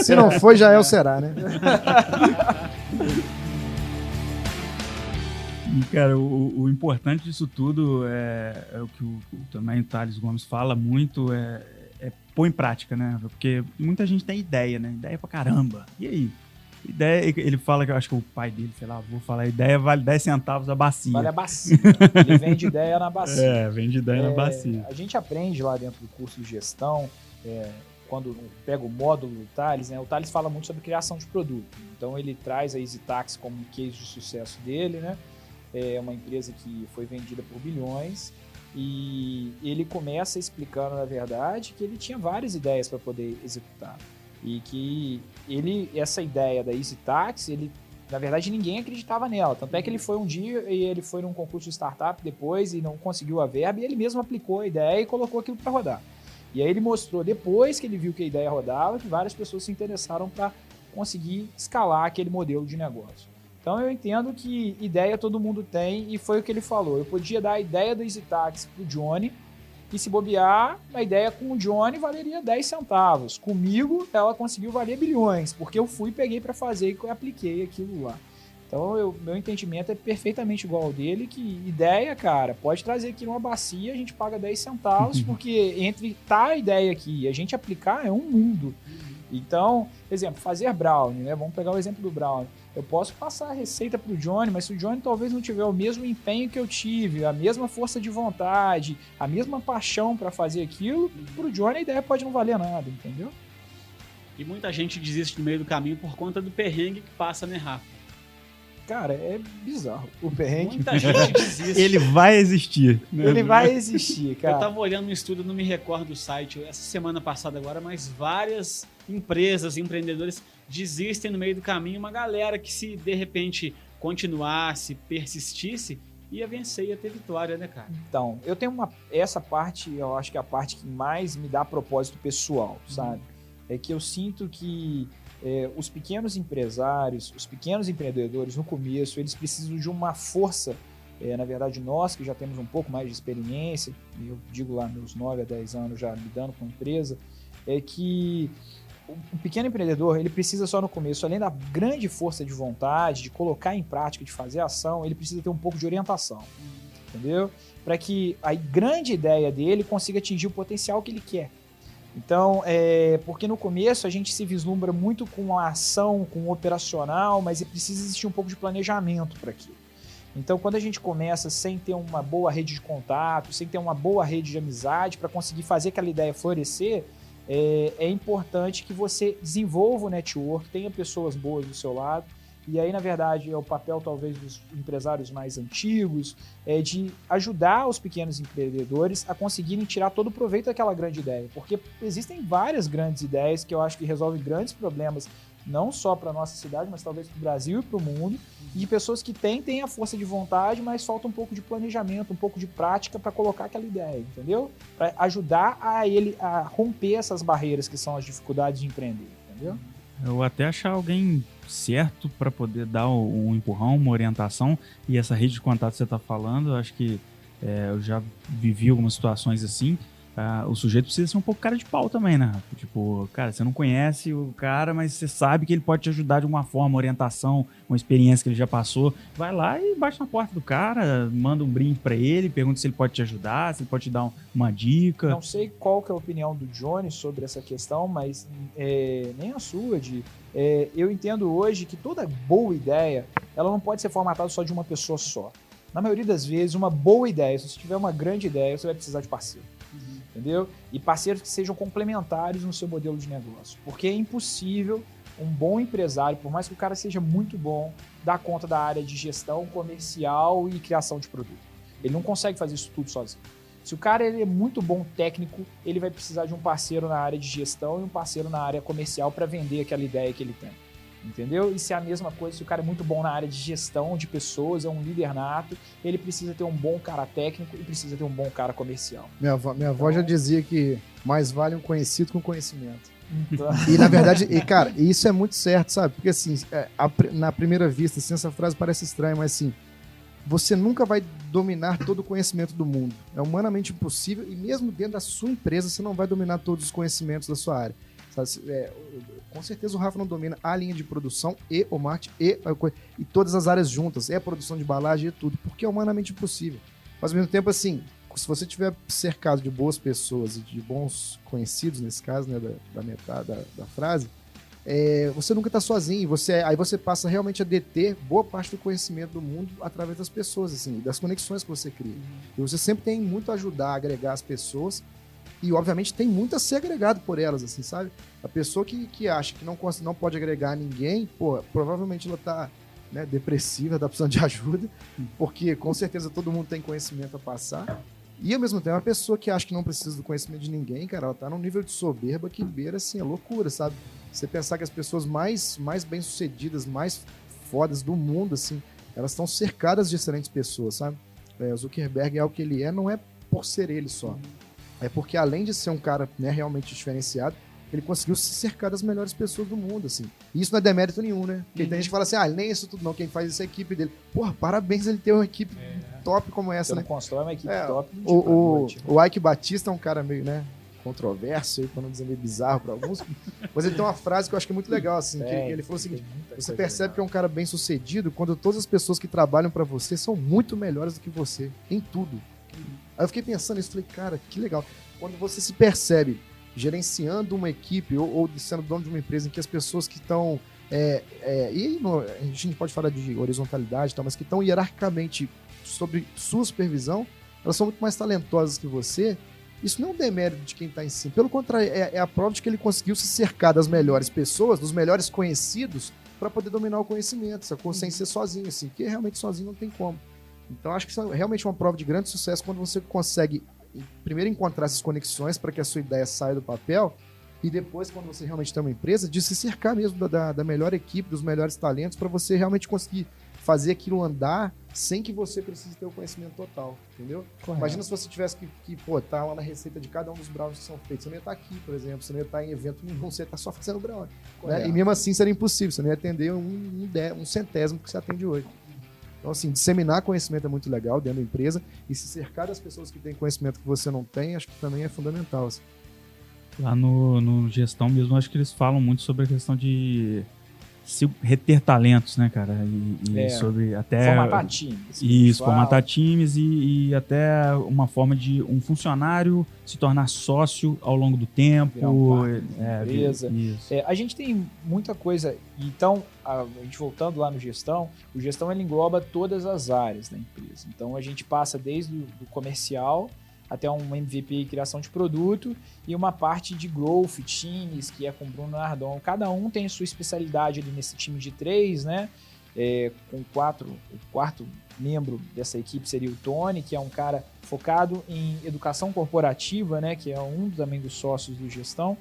Se não for, já é o será, né? E, cara, o importante disso tudo é o que também o Thales Gomes fala muito, é pôr em prática, né? Porque muita gente tem ideia, né? Ideia pra caramba. E aí? Ideia, ele fala que eu acho que o pai dele, sei lá, vou falar, ideia vale 10 centavos a bacia. Vale a bacia. Ele vende ideia na bacia. Vende ideia na bacia. A gente aprende lá dentro do curso de gestão, quando pega o módulo do Thales, né? O Thales fala muito sobre criação de produto. Então ele traz a EasyTax como um case de sucesso dele, né? É uma empresa que foi vendida por bilhões e ele começa explicando, na verdade, que ele tinha várias ideias para poder executar. E que essa ideia da EasyTax, na verdade, ninguém acreditava nela. Tanto é que ele foi um dia e ele foi num concurso de startup depois e não conseguiu a verba e ele mesmo aplicou a ideia e colocou aquilo para rodar. E aí ele mostrou, depois que ele viu que a ideia rodava, que várias pessoas se interessaram para conseguir escalar aquele modelo de negócio. Então eu entendo que ideia todo mundo tem e foi o que ele falou. Eu podia dar a ideia do EasyTax pro Johnny e se bobear, a ideia com o Johnny valeria 10 centavos. Comigo, ela conseguiu valer bilhões, porque eu fui, peguei para fazer e apliquei aquilo lá. Então, meu entendimento é perfeitamente igual ao dele, que ideia, cara, pode trazer aqui numa bacia, a gente paga 10 centavos, porque entre a ideia aqui e a gente aplicar é um mundo. Então, exemplo, fazer brownie, né? Vamos pegar o exemplo do brownie. Eu posso passar a receita para o Johnny, mas se o Johnny talvez não tiver o mesmo empenho que eu tive, a mesma força de vontade, a mesma paixão para fazer aquilo, para o Johnny a ideia pode não valer nada, entendeu? E muita gente desiste no meio do caminho por conta do perrengue que passa, né, Rafa? Cara, é bizarro. O perrengue... Muita gente desiste. Ele vai existir. Né? Ele vai existir, cara. Eu tava olhando um estudo, não me recordo do site, essa semana passada agora, mas várias empresas, empreendedores desistem no meio do caminho. Uma galera que se, de repente, continuasse, persistisse, ia vencer, ia ter vitória, né, cara? Então, eu tenho essa parte, eu acho que é a parte que mais me dá propósito pessoal, sabe? É que eu sinto que os pequenos empresários, os pequenos empreendedores, no começo, eles precisam de uma força. Na verdade, nós que já temos um pouco mais de experiência, eu digo lá meus 9 a 10 anos já lidando com a empresa, é que o pequeno empreendedor, ele precisa só no começo, além da grande força de vontade, de colocar em prática, de fazer ação, ele precisa ter um pouco de orientação, entendeu? Para que a grande ideia dele consiga atingir o potencial que ele quer. Então, porque no começo a gente se vislumbra muito com a ação, com o operacional, mas precisa existir um pouco de planejamento para aquilo. Então, quando a gente começa sem ter uma boa rede de contato, sem ter uma boa rede de amizade para conseguir fazer aquela ideia florescer, é importante que você desenvolva o network, tenha pessoas boas do seu lado. E aí, na verdade, é o papel talvez dos empresários mais antigos, de ajudar os pequenos empreendedores a conseguirem tirar todo o proveito daquela grande ideia. Porque existem várias grandes ideias que eu acho que resolvem grandes problemas, não só para a nossa cidade, mas talvez para o Brasil e para o mundo, e de pessoas que têm a força de vontade, mas falta um pouco de planejamento, um pouco de prática para colocar aquela ideia, entendeu? Para ajudar ele a romper essas barreiras que são as dificuldades de empreender, entendeu? Eu até achar alguém certo para poder dar um empurrão, uma orientação, e essa rede de contato que você está falando, eu acho que eu já vivi algumas situações assim. O sujeito precisa ser um pouco cara de pau também, né? Tipo, cara, você não conhece o cara, mas você sabe que ele pode te ajudar de alguma forma, uma orientação, uma experiência que ele já passou. Vai lá e bate na porta do cara, manda um brinde pra ele, pergunta se ele pode te ajudar, se ele pode te dar uma dica. Não sei qual que é a opinião do Johnny sobre essa questão, mas nem a sua, eu entendo hoje que toda boa ideia, ela não pode ser formatada só de uma pessoa só. Na maioria das vezes, uma boa ideia, se você tiver uma grande ideia, você vai precisar de parceiro. Entendeu? E parceiros que sejam complementares no seu modelo de negócio. Porque é impossível um bom empresário, por mais que o cara seja muito bom, dar conta da área de gestão comercial e criação de produto. Ele não consegue fazer isso tudo sozinho. Se o cara ele é muito bom técnico, ele vai precisar de um parceiro na área de gestão e um parceiro na área comercial para vender aquela ideia que ele tem. Entendeu? E se é a mesma coisa, se o cara é muito bom na área de gestão de pessoas, é um líder nato, ele precisa ter um bom cara técnico e precisa ter um bom cara comercial. Minha avó já dizia que mais vale um conhecido que um conhecimento. Então... E na verdade, cara, isso é muito certo, sabe? Porque assim, na primeira vista, assim, essa frase parece estranha, mas assim, você nunca vai dominar todo o conhecimento do mundo. É humanamente impossível e mesmo dentro da sua empresa, você não vai dominar todos os conhecimentos da sua área. Com certeza o Rafa não domina a linha de produção e o marketing e todas as áreas juntas, a produção de embalagem e tudo, porque é humanamente impossível. Mas ao mesmo tempo, assim, se você tiver cercado de boas pessoas e de bons conhecidos, nesse caso, né, da metade da frase, você nunca está sozinho, aí você passa realmente a deter boa parte do conhecimento do mundo através das pessoas, assim, das conexões que você cria. E você sempre tem muito a ajudar a agregar as pessoas. E, obviamente, tem muito a ser agregado por elas, assim, sabe? A pessoa que acha que não pode agregar ninguém, provavelmente ela tá, né, depressiva, tá precisando de ajuda, porque, com certeza, todo mundo tem conhecimento a passar. E, ao mesmo tempo, a pessoa que acha que não precisa do conhecimento de ninguém, cara, ela tá num nível de soberba que beira, assim, a loucura, sabe? Você pensar que as pessoas mais bem-sucedidas, mais fodas do mundo, assim, elas estão cercadas de excelentes pessoas, sabe? O Zuckerberg é o que ele é, não é por ser ele só. É porque, além de ser um cara, né, realmente diferenciado, ele conseguiu se cercar das melhores pessoas do mundo, assim. E isso não é demérito nenhum, né? Porque tem gente que fala assim, nem isso tudo não, quem faz isso é a equipe dele. Porra, parabéns ele ter uma equipe top como essa, né? Constrói uma equipe top. O Ike Batista é um cara meio, né, controverso, para não dizer meio bizarro para alguns, mas ele tem uma frase que eu acho que é muito legal, assim, que ele falou o seguinte, você percebe que é um cara bem sucedido quando todas as pessoas que trabalham para você são muito melhores do que você, em tudo. Aí eu fiquei pensando nisso, falei, cara, que legal. Quando você se percebe gerenciando uma equipe ou sendo dono de uma empresa em que as pessoas que estão... a gente pode falar de horizontalidade, mas que estão hierarquicamente sob sua supervisão, elas são muito mais talentosas que você. Isso não é um demérito de quem está em cima. Pelo contrário, é a prova de que ele conseguiu se cercar das melhores pessoas, dos melhores conhecidos, para poder dominar o conhecimento, sacou? Sem ser sozinho, assim, porque realmente sozinho não tem como. Então, acho que isso é realmente uma prova de grande sucesso quando você consegue, primeiro, encontrar essas conexões para que a sua ideia saia do papel e depois, quando você realmente tem uma empresa, de se cercar mesmo da melhor equipe, dos melhores talentos, para você realmente conseguir fazer aquilo andar sem que você precise ter o conhecimento total, entendeu? Correto. Imagina se você tivesse que tá lá na receita de cada um dos brownies que são feitos. Você não ia estar aqui, por exemplo, você não ia estar em evento nenhum, você ia estar só fazendo brownie. Né? E mesmo assim seria impossível, você não ia atender um centésimo que você atende hoje. Então, assim, disseminar conhecimento é muito legal dentro da empresa e se cercar das pessoas que têm conhecimento que você não tem, acho que também é fundamental. Assim. Lá no gestão mesmo, acho que eles falam muito sobre a questão de reter talentos, né, cara? E sobre até... Formatar times. Isso, formatar times e até uma forma de um funcionário se tornar sócio ao longo do tempo. Empresa. A gente tem muita coisa. Então, a gente voltando lá no gestão, o gestão ele engloba todas as áreas da empresa. Então, a gente passa desde o comercial até um MVP e criação de produto e uma parte de growth, times, que é com o Bruno Nardon. Cada um tem a sua especialidade ali nesse time de 3, né? Com o quarto membro dessa equipe seria o Tony, que é um cara focado em educação corporativa, né? Que é um também dos sócios do gestão.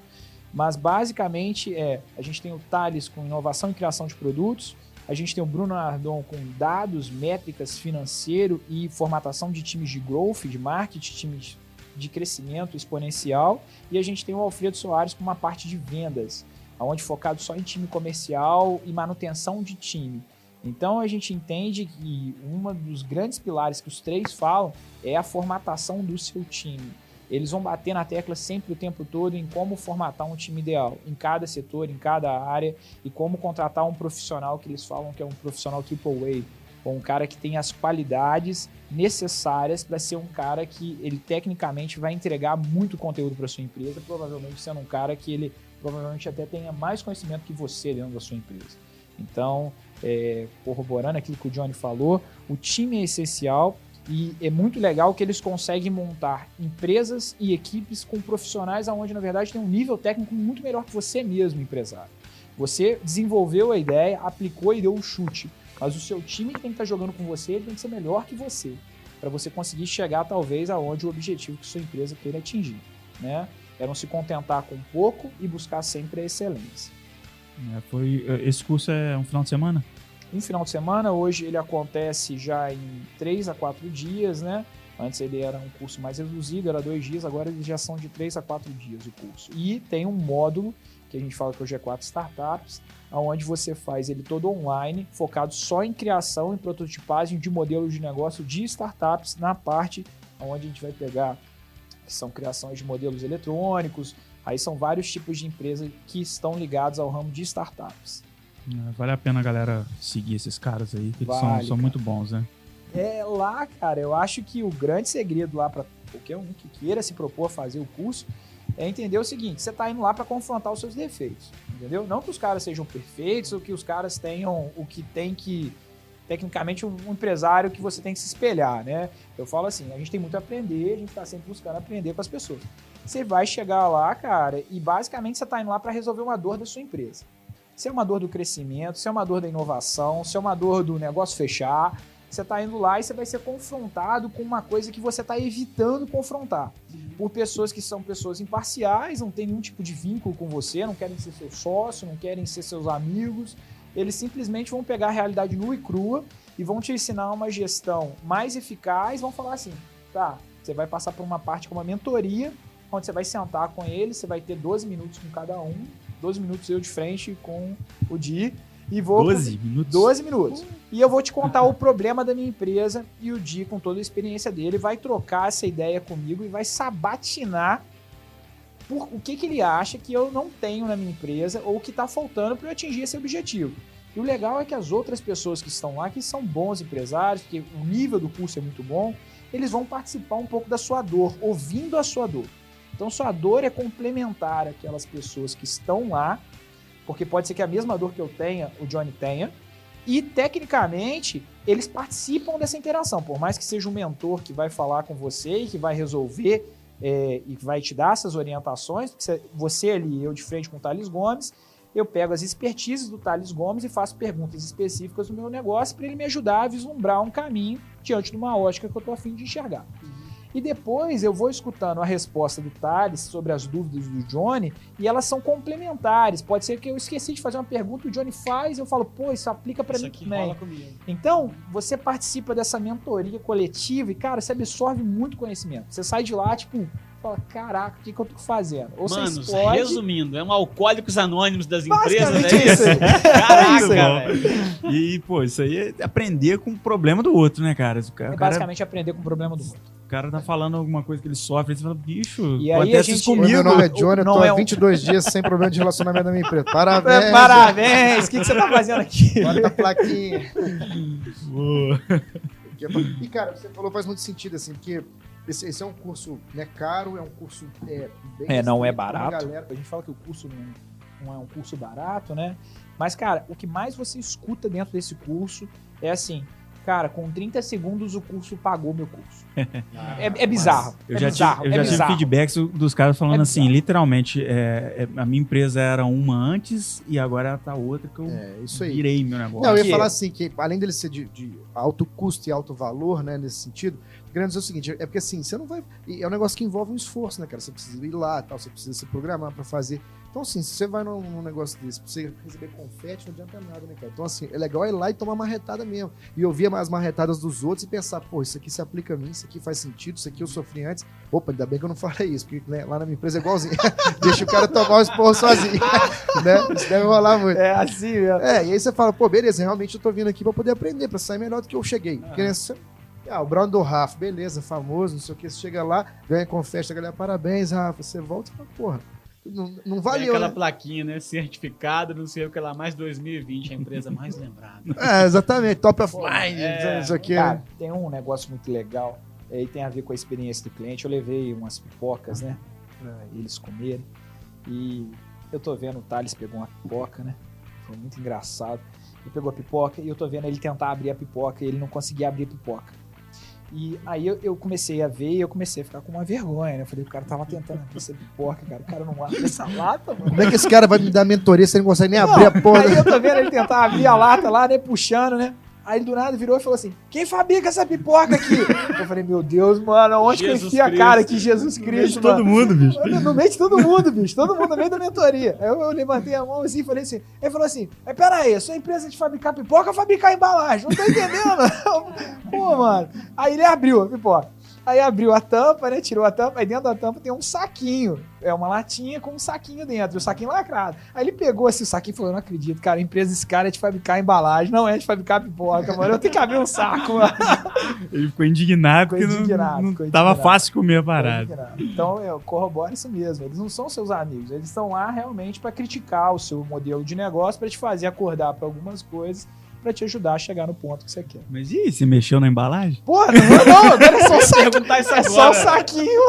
Mas basicamente a gente tem o Thales com inovação e criação de produtos, a gente tem o Bruno Nardon com dados, métricas, financeiro e formatação de times de growth, de marketing, times de crescimento exponencial. E a gente tem o Alfredo Soares com uma parte de vendas, onde focado só em time comercial e manutenção de time. Então a gente entende que um dos grandes pilares que os 3 falam é a formatação do seu time. Eles vão bater na tecla sempre o tempo todo em como formatar um time ideal, em cada setor, em cada área, e como contratar um profissional que eles falam que é um profissional AAA, ou um cara que tem as qualidades necessárias para ser um cara que ele tecnicamente vai entregar muito conteúdo para sua empresa, provavelmente sendo um cara que ele provavelmente até tenha mais conhecimento que você dentro da sua empresa. Então, corroborando aquilo que o Johnny falou, o time é essencial. E é muito legal que eles conseguem montar empresas e equipes com profissionais onde, na verdade, tem um nível técnico muito melhor que você mesmo, empresário. Você desenvolveu a ideia, aplicou e deu um chute. Mas o seu time que tem que estar jogando com você, ele tem que ser melhor que você, para você conseguir chegar, talvez, aonde o objetivo que sua empresa queira atingir, né? É não se contentar com pouco e buscar sempre a excelência. Esse curso é um final de semana? Um final de semana, hoje ele acontece já em 3 a 4 dias, né? Antes ele era um curso mais reduzido, era 2 dias, agora eles já são de 3 a 4 dias o curso. E tem um módulo, que a gente fala que é o G4 Startups, onde você faz ele todo online, focado só em criação e prototipagem de modelos de negócio de startups, na parte onde a gente vai pegar, que são criações de modelos eletrônicos, aí são vários tipos de empresas que estão ligados ao ramo de startups. Vale a pena a galera seguir esses caras aí, que eles são muito bons, né? Lá, cara, eu acho que o grande segredo lá para qualquer um que queira se propor a fazer o curso é entender o seguinte: você tá indo lá para confrontar os seus defeitos, entendeu? Não que os caras sejam perfeitos ou que os caras tenham o que tem que, tecnicamente, um empresário que você tem que se espelhar, né? Eu falo assim, a gente tem muito a aprender, a gente tá sempre buscando aprender com as pessoas. Você vai chegar lá, cara, e basicamente você tá indo lá para resolver uma dor da sua empresa. Se é uma dor do crescimento, se é uma dor da inovação, se é uma dor do negócio fechar, você está indo lá e você vai ser confrontado com uma coisa que você está evitando confrontar. Por pessoas que são pessoas imparciais, não tem nenhum tipo de vínculo com você, não querem ser seu sócio, não querem ser seus amigos. Eles simplesmente vão pegar a realidade nua e crua e vão te ensinar uma gestão mais eficaz, vão falar assim, tá, você vai passar por uma parte com uma mentoria, onde você vai sentar com eles, você vai ter 12 minutos com cada um, 12 minutos eu de frente com o Di. E vou 12 minutos? 12 minutos. E eu vou te contar o problema da minha empresa e o Di, com toda a experiência dele, vai trocar essa ideia comigo e vai sabatinar por o que ele acha que eu não tenho na minha empresa ou que está faltando para eu atingir esse objetivo. E o legal é que as outras pessoas que estão lá, que são bons empresários, porque o nível do curso é muito bom, eles vão participar um pouco da sua dor, ouvindo a sua dor. Então, sua dor é complementar aquelas pessoas que estão lá, porque pode ser que a mesma dor que eu tenha, o Johnny tenha, e, tecnicamente, eles participam dessa interação. Por mais que seja um mentor que vai falar com você e que vai resolver e vai te dar essas orientações, porque você ali, eu de frente com o Thales Gomes, eu pego as expertises do Thales Gomes e faço perguntas específicas do meu negócio para ele me ajudar a vislumbrar um caminho diante de uma ótica que eu estou a fim de enxergar. E depois eu vou escutando a resposta do Thales sobre as dúvidas do Johnny e elas são complementares. Pode ser que eu esqueci de fazer uma pergunta, o Johnny faz e eu falo, pô, isso aplica pra mim também. Então, você participa dessa mentoria coletiva e, cara, você absorve muito conhecimento. Você sai de lá, tipo, fala, caraca, o que eu tô fazendo? Ou mano, você explode... resumindo, é um Alcoólicos Anônimos das empresas, né? Isso. Caraca, velho. E, pô, isso aí é aprender com o problema do outro, né, cara? É basicamente aprender com o problema do outro. O cara tá falando alguma coisa que ele sofre, você fala, bicho, E aí acontece a isso gente- comigo. Meu nome é Johnny, eu Não tô é há um- 22 dias sem problema de relacionamento na minha empresa. Parabéns. Parabéns! O que você tá fazendo aqui? Olha a plaquinha. Boa. E, cara, você falou faz muito sentido, assim, porque esse é um curso, né, caro, é um curso bem Não é restrito pra uma barato. galera. A gente fala que o curso não é um curso barato, né? Mas, cara, o que mais você escuta dentro desse curso é assim, cara, com 30 segundos o curso pagou meu curso. É bizarro. Eu é já bizarro, tive, é bizarro. feedbacks dos caras falando É assim, bizarro. literalmente, a minha empresa era uma antes e agora ela tá outra que eu Isso aí. virei meu negócio. Não, eu ia Que- falar assim, que além dele ser de alto custo e alto valor, né, nesse sentido, querendo dizer o seguinte, é porque assim, você não vai... É um negócio que envolve um esforço, né, cara? Você precisa ir lá, tal, você precisa se programar pra fazer. Então, assim, se você vai num negócio desse, pra você receber confete, não adianta nada, né, cara? Então, assim, é legal ir lá e tomar marretada mesmo. E ouvir as marretadas dos outros e pensar, pô, isso aqui se aplica a mim, isso aqui faz sentido, isso aqui eu sofri antes. Opa, ainda bem que eu não falei isso, porque né, lá na minha empresa é igualzinho. Deixa o cara tomar o esporro sozinho, né? Isso deve rolar muito. É assim mesmo. E aí você fala, pô, beleza, realmente eu tô vindo aqui pra poder aprender, pra sair melhor do que eu cheguei. Porque, né, o Brown do Rafa, beleza, famoso, não sei o que, você chega lá, ganha confete, a galera, parabéns, Rafa, você volta e fala, porra, não Tem valeu, aquela né? plaquinha, né? Certificado, não sei o que lá, mais 2020, a empresa mais lembrada. Exatamente, top of mind, É, não sei o que. Cara, tem um negócio muito legal, aí tem a ver com a experiência do cliente. Eu levei umas pipocas, né, pra eles comerem, e eu tô vendo o Thales pegou uma pipoca, né, foi muito engraçado. Ele pegou a pipoca e eu tô vendo ele tentar abrir a pipoca e ele não conseguia abrir a pipoca. E aí eu comecei a ver e eu comecei a ficar com uma vergonha, né? Eu falei, o cara tava tentando abrir essa pipoca, cara. O cara não abre essa lata, mano. Como é que esse cara vai me dar mentoria se ele não consegue nem abrir a porra? Aí eu tô vendo ele tentar abrir a lata lá, né? Puxando, né? Aí do nada virou e falou assim: quem fabrica essa pipoca aqui? Eu falei, meu Deus, mano, onde que eu Jesus enfio a Cristo. cara aqui? Jesus Cristo, mano. todo mundo, bicho. No meio de todo mundo, bicho. Todo mundo no meio da mentoria. Aí eu levantei a mão assim e falei assim. Ele falou assim: mas peraí, a sua empresa de fabricar pipoca ou fabricar embalagem? Não tô entendendo. Pô, mano. Aí ele abriu a pipoca. Aí abriu a tampa, né? Tirou a tampa. Aí dentro da tampa tem um saquinho. É uma latinha com um saquinho dentro. O saquinho lacrado. Aí ele pegou assim o saquinho e falou: eu não acredito, cara. A empresa desse cara é de fabricar embalagem, não é de fabricar pipoca, mano. Eu tenho que abrir um saco, mano. Ele ficou indignado Ficou porque indignado, não ficou tava indignado. fácil comer a parada. Então, eu corroboro isso mesmo. Eles não são seus amigos. Eles estão lá realmente para criticar o seu modelo de negócio, para te fazer acordar para algumas coisas, para te ajudar a chegar no ponto que você quer. Mas e aí, você mexeu na embalagem? Porra, não, agora é só o saquinho. Perguntar isso É só o saquinho.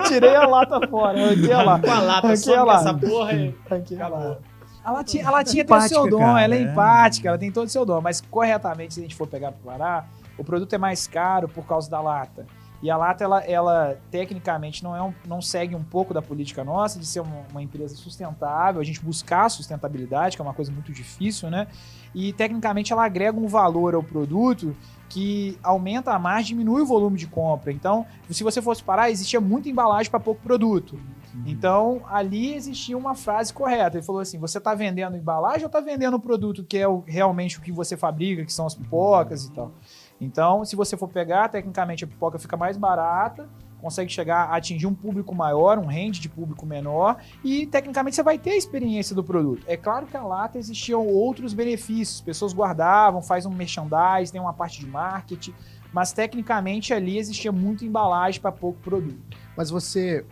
Tirei a lata fora. Arranquei a lata. Com a lata, Arranquei some a lata. essa porra aí. Arranquei a Acabou. lata. A latinha tem o seu Empática, dom, cara, ela é é. empática, ela tem todo o seu dom, mas corretamente, se a gente for pegar para parar, o produto é mais caro por causa da lata. E a lata, ela tecnicamente não segue um pouco da política nossa de ser uma empresa sustentável, a gente buscar a sustentabilidade, que é uma coisa muito difícil, né? E tecnicamente ela agrega um valor ao produto que aumenta a margem, diminui o volume de compra. Então, se você fosse parar, existia muita embalagem para pouco produto. Então, ali existia uma frase correta. Ele falou assim, você está vendendo embalagem ou está vendendo o produto que é realmente o que você fabrica, que são as pipocas e tal? Então, se você for pegar, tecnicamente a pipoca fica mais barata, consegue chegar a atingir um público maior, um range de público menor, e tecnicamente você vai ter a experiência do produto. É claro que a lata existiam outros benefícios, pessoas guardavam, faz um merchandising, tem uma parte de marketing, mas tecnicamente ali existia muita embalagem para pouco produto. Mas você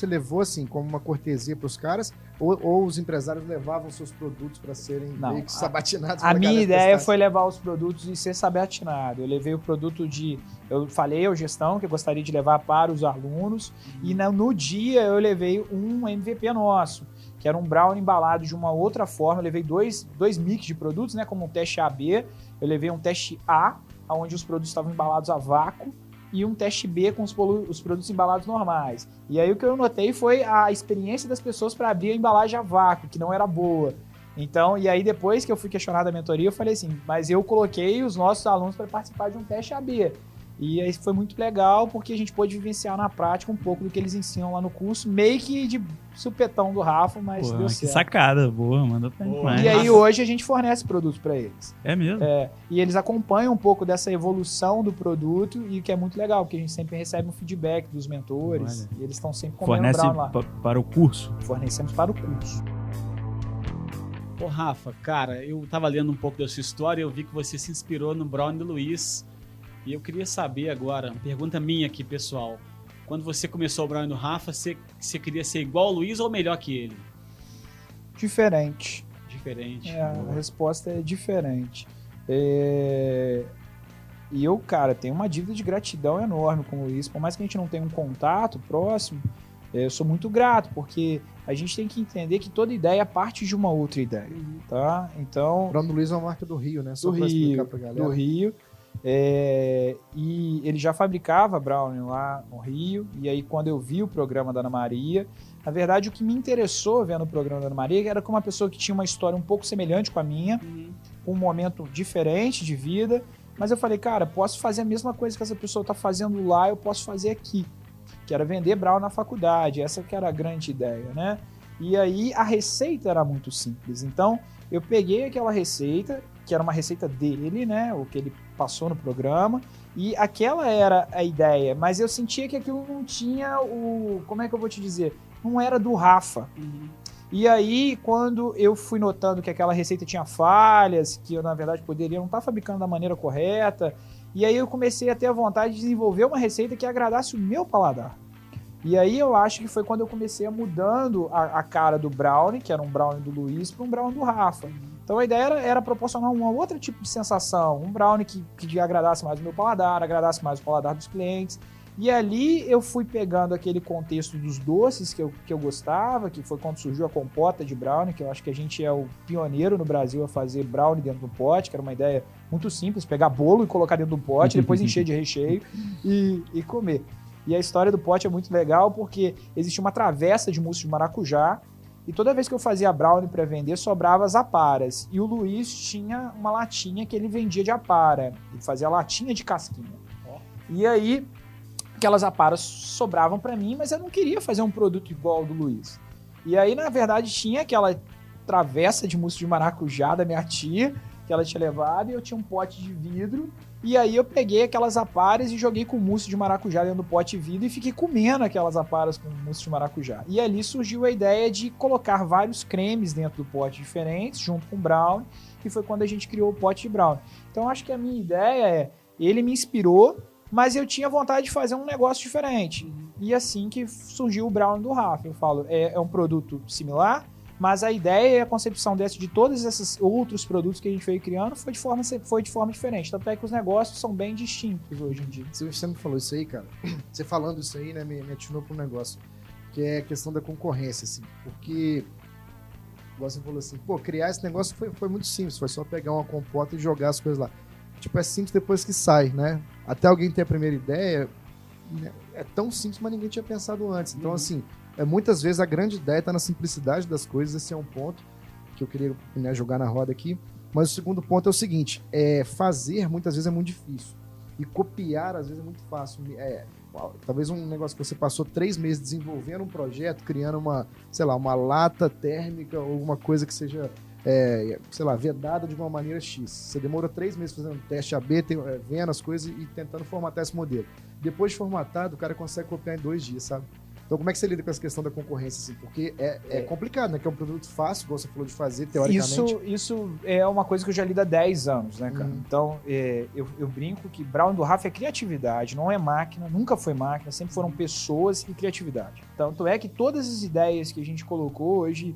levou, assim, como uma cortesia pros caras, ou os empresários levavam seus produtos para serem Não, meio que sabatinados? A pela minha galera ideia testar? foi levar os produtos e ser sabatinado. Eu levei o produto eu falei ao gestão que eu gostaria de levar para os alunos, e no dia eu levei um MVP nosso, que era um brownie embalado de uma outra forma. Eu levei dois mix de produtos, né, como um teste AB. Eu levei um teste A, onde os produtos estavam embalados a vácuo, e um teste B com os produtos embalados normais. E aí o que eu notei foi a experiência das pessoas para abrir a embalagem a vácuo, que não era boa. Então, e aí depois que eu fui questionado da mentoria, eu falei assim, mas eu coloquei os nossos alunos para participar de um teste AB. E aí foi muito legal, porque a gente pôde vivenciar na prática um pouco do que eles ensinam lá no curso, meio que de supetão do Rafa, mas Pô, deu que certo. sacada, boa, mandou bem Boa. demais. E aí hoje a gente fornece produtos para eles. É mesmo? E eles acompanham um pouco dessa evolução do produto, e que é muito legal, porque a gente sempre recebe um feedback dos mentores, Olha. e eles estão sempre comendo Fornece brown lá. para o curso. Fornecemos para o curso. Ô, Rafa, cara, eu tava lendo um pouco da sua história e eu vi que você se inspirou no Brownie do Luiz E eu queria saber agora, uma pergunta minha aqui, pessoal. Quando você começou o Brownie do Rafa, você queria ser igual ao Luiz ou melhor que ele? Diferente. Diferente. A resposta é diferente. E eu, cara, tenho uma dívida de gratidão enorme com o Luiz. Por mais que a gente não tenha um contato próximo, eu sou muito grato, porque a gente tem que entender que toda ideia parte de uma outra ideia, tá? Então... O Brownie do Luiz é uma marca do Rio, né? Só pra explicar pra galera. Do Rio. E ele já fabricava brownie lá no Rio, e aí quando eu vi o programa da Ana Maria, na verdade o que me interessou vendo o programa da Ana Maria era com uma pessoa que tinha uma história um pouco semelhante com a minha, com um momento diferente de vida, mas eu falei, cara, posso fazer a mesma coisa que essa pessoa está fazendo lá, eu posso fazer aqui, que era vender brownie na faculdade, essa que era a grande ideia, né? E aí a receita era muito simples, então eu peguei aquela receita, que era uma receita dele, né, o que ele passou no programa, e aquela era a ideia, mas eu sentia que aquilo não tinha como é que eu vou te dizer, não era do Rafa. E aí, quando eu fui notando que aquela receita tinha falhas, que eu, na verdade, poderia não estar fabricando da maneira correta, e aí eu comecei a ter a vontade de desenvolver uma receita que agradasse o meu paladar. E aí eu acho que foi quando eu comecei a mudando a cara do brownie, que era um brownie do Luiz, para um brownie do Rafa. Então a ideia era proporcionar um outro tipo de sensação, um brownie que agradasse mais o meu paladar, agradasse mais o paladar dos clientes. E ali eu fui pegando aquele contexto dos doces que eu gostava, que foi quando surgiu a compota de brownie, que eu acho que a gente é o pioneiro no Brasil a fazer brownie dentro do pote, que era uma ideia muito simples, pegar bolo e colocar dentro do pote, depois encher de recheio e comer. E a história do pote é muito legal porque existe uma travessa de mousse de maracujá, e toda vez que eu fazia brownie para vender, sobrava as aparas. E o Luiz tinha uma latinha que ele vendia de apara. Ele fazia latinha de casquinha. E aí, aquelas aparas sobravam para mim, mas eu não queria fazer um produto igual ao do Luiz. E aí, na verdade, tinha aquela travessa de mousse de maracujá da minha tia, que ela tinha levado, e eu tinha um pote de vidro. E aí eu peguei aquelas aparas e joguei com mousse de maracujá dentro do pote de vidro e fiquei comendo aquelas aparas com mousse de maracujá. E ali surgiu a ideia de colocar vários cremes dentro do pote diferentes, junto com o brownie, e foi quando a gente criou o pote de brownie. Então acho que a minha ideia ele me inspirou, mas eu tinha vontade de fazer um negócio diferente. E assim que surgiu o brownie do Rafa. Eu falo, é um produto similar, mas a ideia e a concepção de todos esses outros produtos que a gente veio criando foi de forma diferente. Tanto é que os negócios são bem distintos hoje em dia. Você me falou isso aí, cara. Você falando isso aí, né, me atinou para um negócio, que é a questão da concorrência, assim. Porque, igual você falou assim, criar esse negócio foi muito simples. Foi só pegar uma compota e jogar as coisas lá. Tipo, é simples depois que sai, né? Até alguém ter a primeira ideia, é tão simples, mas ninguém tinha pensado antes. Então, assim, muitas vezes a grande ideia está na simplicidade das coisas. Esse é um ponto que eu queria, né, jogar na roda aqui. Mas o segundo ponto é o seguinte, fazer muitas vezes é muito difícil. E copiar, às vezes, é muito fácil. Talvez um negócio que você passou 3 meses desenvolvendo um projeto, criando uma lata térmica ou alguma coisa que seja, vedada de uma maneira X. Você demora 3 meses fazendo teste AB, vendo as coisas e tentando formatar esse modelo. Depois de formatado, o cara consegue copiar em 2 dias, sabe? Então, como é que você lida com essa questão da concorrência, assim? Porque é complicado, né? Que é um produto fácil, igual você falou, de fazer, teoricamente. Isso é uma coisa que eu já lido há 10 anos, né, cara? Então, eu brinco que Brownie do Rafa é criatividade, não é máquina, nunca foi máquina, sempre foram pessoas e criatividade. Tanto é que todas as ideias que a gente colocou hoje,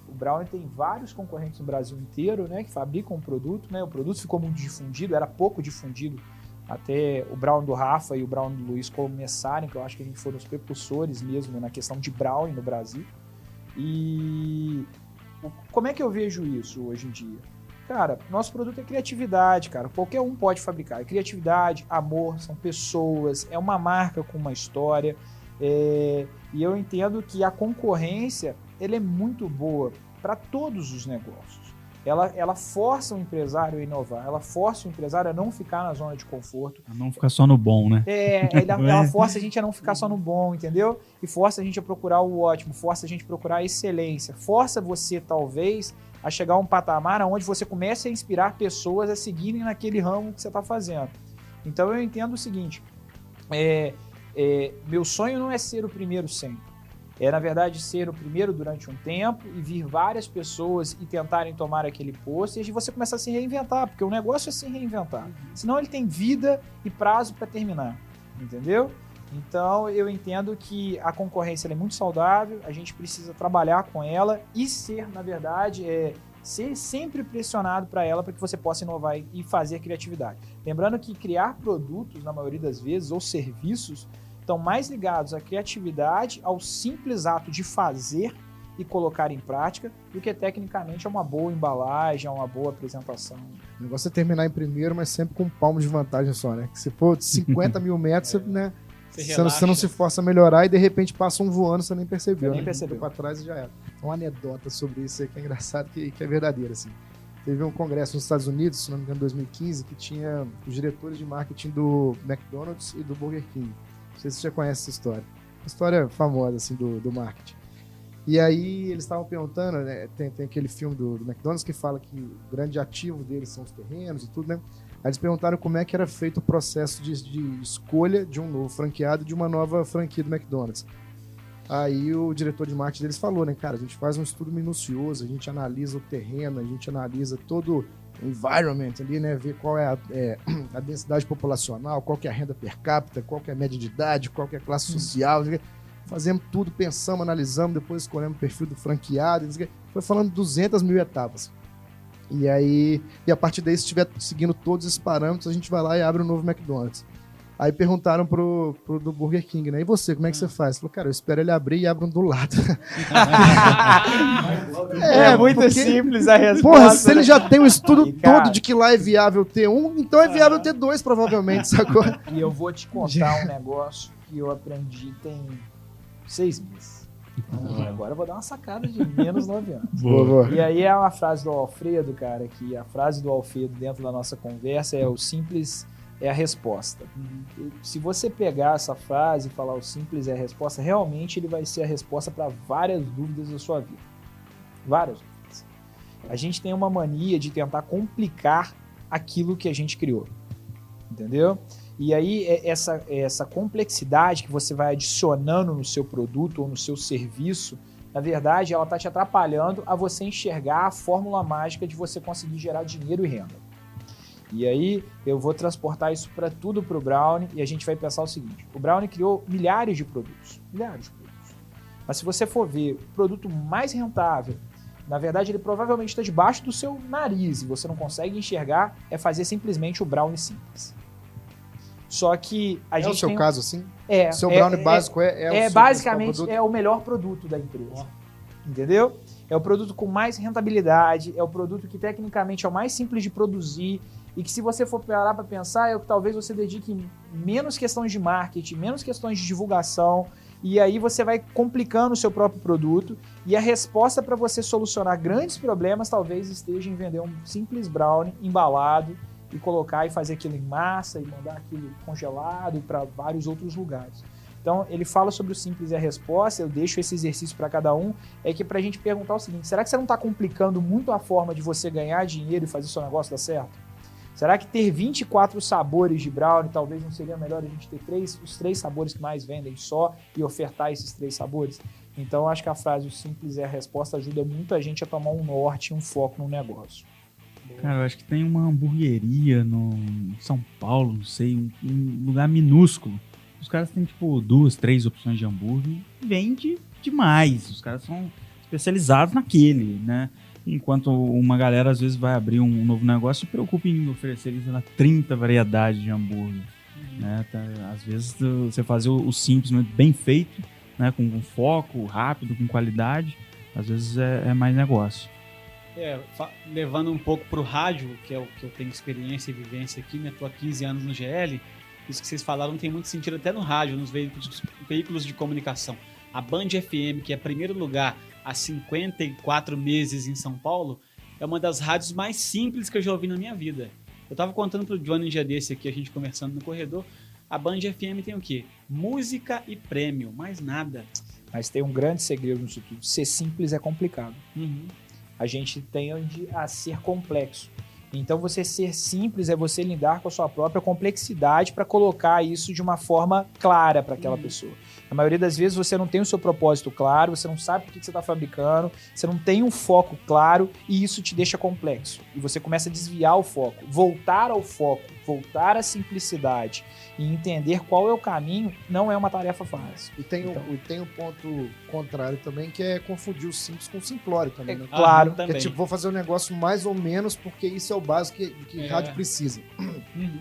o Brownie tem vários concorrentes no Brasil inteiro, né? Que fabricam o produto, né? O produto ficou muito difundido, era pouco difundido até o Brownie do Rafa e o Brownie do Luiz começarem, que eu acho que a gente foram os precursores mesmo na questão de Brownie no Brasil. E como é que eu vejo isso hoje em dia? Cara, nosso produto é criatividade, cara. Qualquer um pode fabricar. É criatividade, amor, são pessoas, é uma marca com uma história. E eu entendo que a concorrência ela é muito boa para todos os negócios. Ela força o empresário a inovar, ela força o empresário a não ficar na zona de conforto. A não ficar só no bom, né? Ela força a gente a não ficar só no bom, entendeu? E força a gente a procurar o ótimo, força a gente a procurar a excelência, força você, talvez, a chegar a um patamar onde você comece a inspirar pessoas a seguirem naquele ramo que você está fazendo. Então eu entendo o seguinte, meu sonho não é ser o primeiro sempre. na verdade, ser o primeiro durante um tempo e vir várias pessoas e tentarem tomar aquele posto e você começar a se reinventar, porque o negócio é se reinventar. Senão ele tem vida e prazo para terminar, entendeu? Então, eu entendo que a concorrência ela é muito saudável, a gente precisa trabalhar com ela e ser, na verdade, ser sempre pressionado para ela para que você possa inovar e fazer criatividade. Lembrando que criar produtos, na maioria das vezes, ou serviços, estão mais ligados à criatividade, ao simples ato de fazer e colocar em prática, do que tecnicamente é uma boa embalagem, é uma boa apresentação. O negócio é terminar em primeiro, mas sempre com um palmo de vantagem só, né? Que se for 50 mil metros, né? Você não se força a melhorar e de repente passa um voando, você nem percebeu. Nem percebeu. Para trás e já era. Uma anedota sobre isso aí que é engraçado, que é verdadeira, assim. Teve um congresso nos Estados Unidos, se não me engano, em 2015, que tinha os diretores de marketing do McDonald's e do Burger King. Não sei se você já conhece essa história. Uma história famosa, assim, do marketing. E aí eles estavam perguntando, né, tem aquele filme do McDonald's que fala que o grande ativo deles são os terrenos e tudo, né? Aí eles perguntaram como é que era feito o processo de escolha de um novo franqueado de uma nova franquia do McDonald's. Aí o diretor de marketing deles falou, né, cara, a gente faz um estudo minucioso, a gente analisa o terreno, a gente analisa todo o environment ali, né, ver qual é a densidade populacional, qual que é a renda per capita, qual que é a média de idade, qual que é a classe social, fazemos tudo, pensamos, analisamos, depois escolhemos o perfil do franqueado, foi falando 200 mil etapas. E aí, a partir daí, se estiver seguindo todos esses parâmetros, a gente vai lá e abre um novo McDonald's. Aí perguntaram pro do Burger King, né? E você, como é que você faz? Ele falou, cara, eu espero ele abrir e abram do lado. É muito simples a resposta. Porra, se ele já tem o estudo todo de que lá é viável ter um, então é viável ter dois, provavelmente, sacou? E eu vou te contar um negócio que eu aprendi tem 6 meses. Agora eu vou dar uma sacada de menos 9 anos. Boa. E aí é uma frase do Alfredo, cara, que a frase do Alfredo dentro da nossa conversa é o simples é a resposta. Se você pegar essa frase e falar o simples é a resposta, realmente ele vai ser a resposta para várias dúvidas da sua vida. Várias dúvidas. A gente tem uma mania de tentar complicar aquilo que a gente criou. Entendeu? E aí, essa complexidade que você vai adicionando no seu produto ou no seu serviço, na verdade, ela está te atrapalhando a você enxergar a fórmula mágica de você conseguir gerar dinheiro e renda. E aí, eu vou transportar isso para tudo para o Brownie e a gente vai pensar o seguinte. O Brownie criou milhares de produtos. Mas se você for ver o produto mais rentável, na verdade, ele provavelmente está debaixo do seu nariz e você não consegue enxergar, é fazer simplesmente o Brownie simples. Só que a gente o seu tem... caso, assim? O seu brownie básico basicamente é o melhor produto da empresa. Entendeu? É o produto com mais rentabilidade, é o produto que tecnicamente é o mais simples de produzir e que se você for parar para pensar, é o que talvez você dedique menos questões de marketing, menos questões de divulgação e aí você vai complicando o seu próprio produto e a resposta para você solucionar grandes problemas talvez esteja em vender um simples brownie embalado e colocar e fazer aquilo em massa e mandar aquilo congelado para vários outros lugares. Então, ele fala sobre o simples e a resposta, eu deixo esse exercício para cada um, é que para a gente perguntar o seguinte, será que você não está complicando muito a forma de você ganhar dinheiro e fazer seu negócio dar certo? Será que ter 24 sabores de brownie talvez não seria melhor a gente ter os 3 sabores que mais vendem só e ofertar esses 3 sabores? Então, acho que a frase o simples é a resposta ajuda muito a gente a tomar um norte, um foco no negócio. Cara, eu acho que tem uma hamburgueria no São Paulo, não sei, um lugar minúsculo. Os caras têm, tipo, 2, 3 opções de hambúrguer e vende demais. Os caras são especializados naquele, né? Enquanto uma galera, às vezes, vai abrir um novo negócio e se preocupa em oferecer 30 variedades de hambúrguer. Né? Às vezes, você fazer o simples, bem feito, né? Com foco, rápido, com qualidade, às vezes é mais negócio. Levando um pouco pro rádio, que é o que eu tenho experiência e vivência aqui, né? Tô há 15 anos no GL, isso que vocês falaram tem muito sentido até no rádio, nos veículos de comunicação. A Band FM, que é primeiro lugar há 54 meses em São Paulo, é uma das rádios mais simples que eu já ouvi na minha vida. Eu tava contando pro Johnny um dia desse aqui, a gente conversando no corredor, a Band FM tem o quê? Música e prêmio, mais nada. Mas tem um grande segredo nisso tudo, ser simples é complicado. A gente tende a ser complexo. Então, você ser simples é você lidar com a sua própria complexidade para colocar isso de uma forma clara para aquela pessoa. Na maioria das vezes, você não tem o seu propósito claro, você não sabe o que você está fabricando, você não tem um foco claro e isso te deixa complexo. E você começa a desviar o foco, voltar ao foco, voltar à simplicidade e entender qual é o caminho não é uma tarefa fácil. E tem um ponto contrário também, que é confundir o simples com o simplório também, né? Claro. Que é tipo, vou fazer um negócio mais ou menos porque isso é o básico que rádio precisa.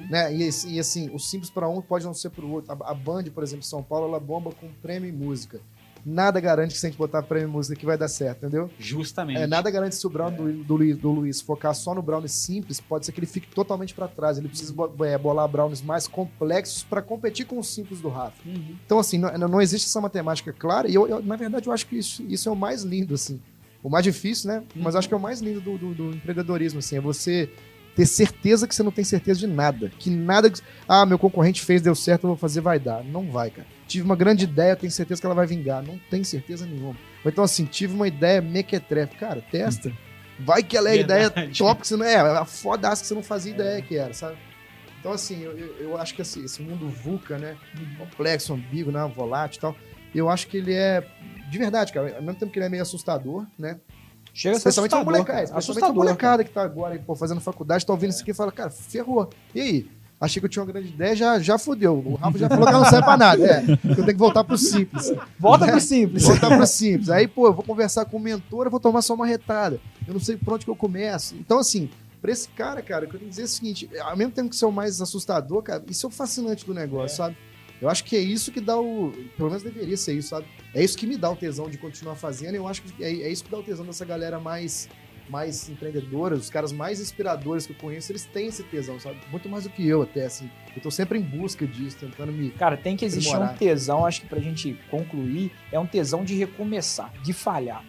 Né? E assim, o simples para um pode não ser para o outro. A Band, por exemplo, em São Paulo, ela bomba com prêmio em música. Nada garante que se a gente botar prêmio em música que vai dar certo, entendeu? Justamente. Nada garante se o Brownie do Luiz focar só no Brownie simples, pode ser que ele fique totalmente para trás. Ele precisa bolar Brownies mais complexos para competir com os simples do Rafa. Então, assim, não existe essa matemática clara e eu, na verdade, eu acho que isso é o mais lindo, assim. O mais difícil, né? Mas acho que é o mais lindo do empreendedorismo, assim. É você ter certeza que você não tem certeza de nada. Que nada... meu concorrente fez, deu certo, eu vou fazer, vai dar. Não vai, cara. Tive uma grande ideia, tenho certeza que ela vai vingar. Não tem certeza nenhuma. Ou então, assim, tive uma ideia mequetrefe. Cara, testa. Vai que ela é a ideia top, que você não é fodaça que você não fazia ideia que era, sabe? Então, assim, eu acho que assim, esse mundo VUCA, né? Complexo, ambíguo, né? Volátil e tal. Eu acho que ele é... De verdade, cara. Ao mesmo tempo que ele é meio assustador, né? Chega a ser Especialmente a molecada. Especialmente a molecada que tá agora fazendo faculdade, tá ouvindo isso aqui e fala, cara, ferrou. E aí? Achei que eu tinha uma grande ideia, já fudeu. O Rafa já falou que não serve pra nada. Que eu tenho que voltar pro simples. Volta pro simples. Voltar pro simples. Aí, eu vou conversar com o mentor, eu vou tomar só uma retada. Eu não sei por onde que eu começo. Então, assim, pra esse cara, eu quero dizer o seguinte, ao mesmo tempo que isso é o mais assustador, cara, isso é o fascinante do negócio, sabe? Eu acho que é isso que dá pelo menos deveria ser isso, sabe? É isso que me dá o tesão de continuar fazendo. Eu acho que é isso que dá o tesão dessa galera mais empreendedora, os caras mais inspiradores que eu conheço, eles têm esse tesão, sabe? Muito mais do que eu até, assim. Eu tô sempre em busca disso, tentando me... Cara, tem que existir aprimorar. um tesão, acho que pra gente concluir, é um tesão de recomeçar, de falhar.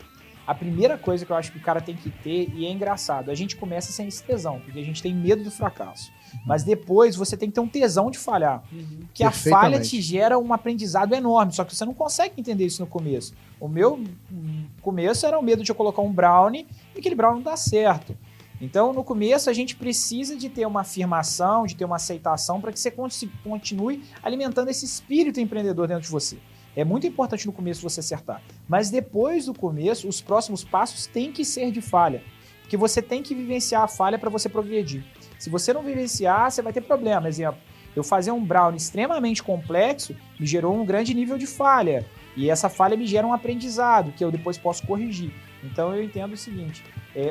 A primeira coisa que eu acho que o cara tem que ter, e é engraçado, a gente começa sem esse tesão, porque a gente tem medo do fracasso. Mas depois você tem que ter um tesão de falhar. Que a falha te gera um aprendizado enorme, só que você não consegue entender isso no começo. O meu começo era o medo de eu colocar um brownie e aquele brownie não dá certo. Então, no começo, a gente precisa de ter uma afirmação, de ter uma aceitação para que você continue alimentando esse espírito empreendedor dentro de você. É muito importante no começo você acertar. Mas depois do começo, os próximos passos têm que ser de falha. Porque você tem que vivenciar a falha para você progredir. Se você não vivenciar, você vai ter problema. Exemplo, eu fazer um brownie extremamente complexo me gerou um grande nível de falha. E essa falha me gera um aprendizado que eu depois posso corrigir. Então eu entendo o seguinte,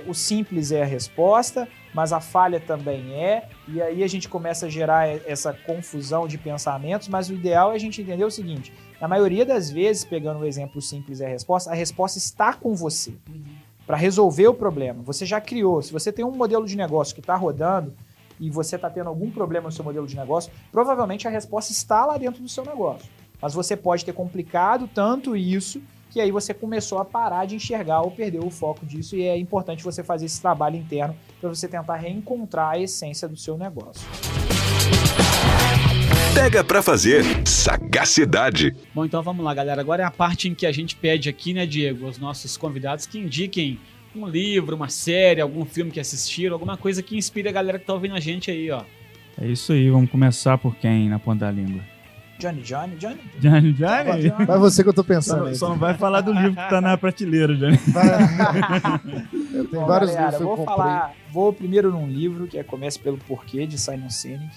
o simples é a resposta, mas a falha também é, e aí a gente começa a gerar essa confusão de pensamentos, mas o ideal é a gente entender o seguinte, na maioria das vezes, pegando o exemplo simples é a resposta está com você. Para resolver o problema. Você já criou, se você tem um modelo de negócio que está rodando e você está tendo algum problema no seu modelo de negócio, provavelmente a resposta está lá dentro do seu negócio. Mas você pode ter complicado tanto isso que aí você começou a parar de enxergar ou perdeu o foco disso e é importante você fazer esse trabalho interno para você tentar reencontrar a essência do seu negócio. Pega pra fazer sagacidade. Bom, então vamos lá, galera. Agora é a parte em que a gente pede aqui, né, Diego, aos nossos convidados que indiquem um livro, uma série, algum filme que assistiram, alguma coisa que inspire a galera que tá ouvindo a gente aí, ó. É isso aí, vamos começar por quem na ponta da língua? Johnny. Vai você que eu tô pensando. Só não vai falar do livro que tá na prateleira, Johnny. Eu tenho Bom, vários galera, livros que eu comprei. Vou primeiro num livro que Começa pelo Porquê, de Simon Sinek.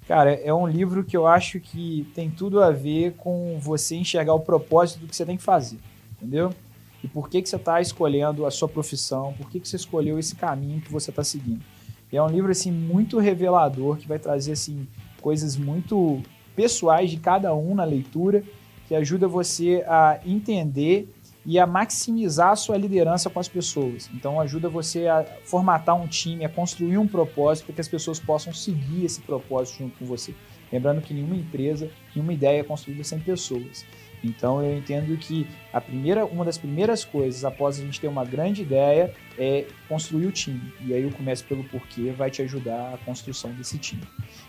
Cara, é um livro que eu acho que tem tudo a ver com você enxergar o propósito do que você tem que fazer, entendeu? E por que você está escolhendo a sua profissão, por que você escolheu esse caminho que você está seguindo. E é um livro assim, muito revelador, que vai trazer assim, coisas muito pessoais de cada um na leitura, que ajuda você a entender e a maximizar a sua liderança com as pessoas. Então ajuda você a formatar um time, a construir um propósito para que as pessoas possam seguir esse propósito junto com você. Lembrando que nenhuma empresa, nenhuma ideia é construída sem pessoas. Então eu entendo que uma das primeiras coisas após a gente ter uma grande ideia é construir o time. E aí o Comece pelo Porquê vai te ajudar a construção desse time.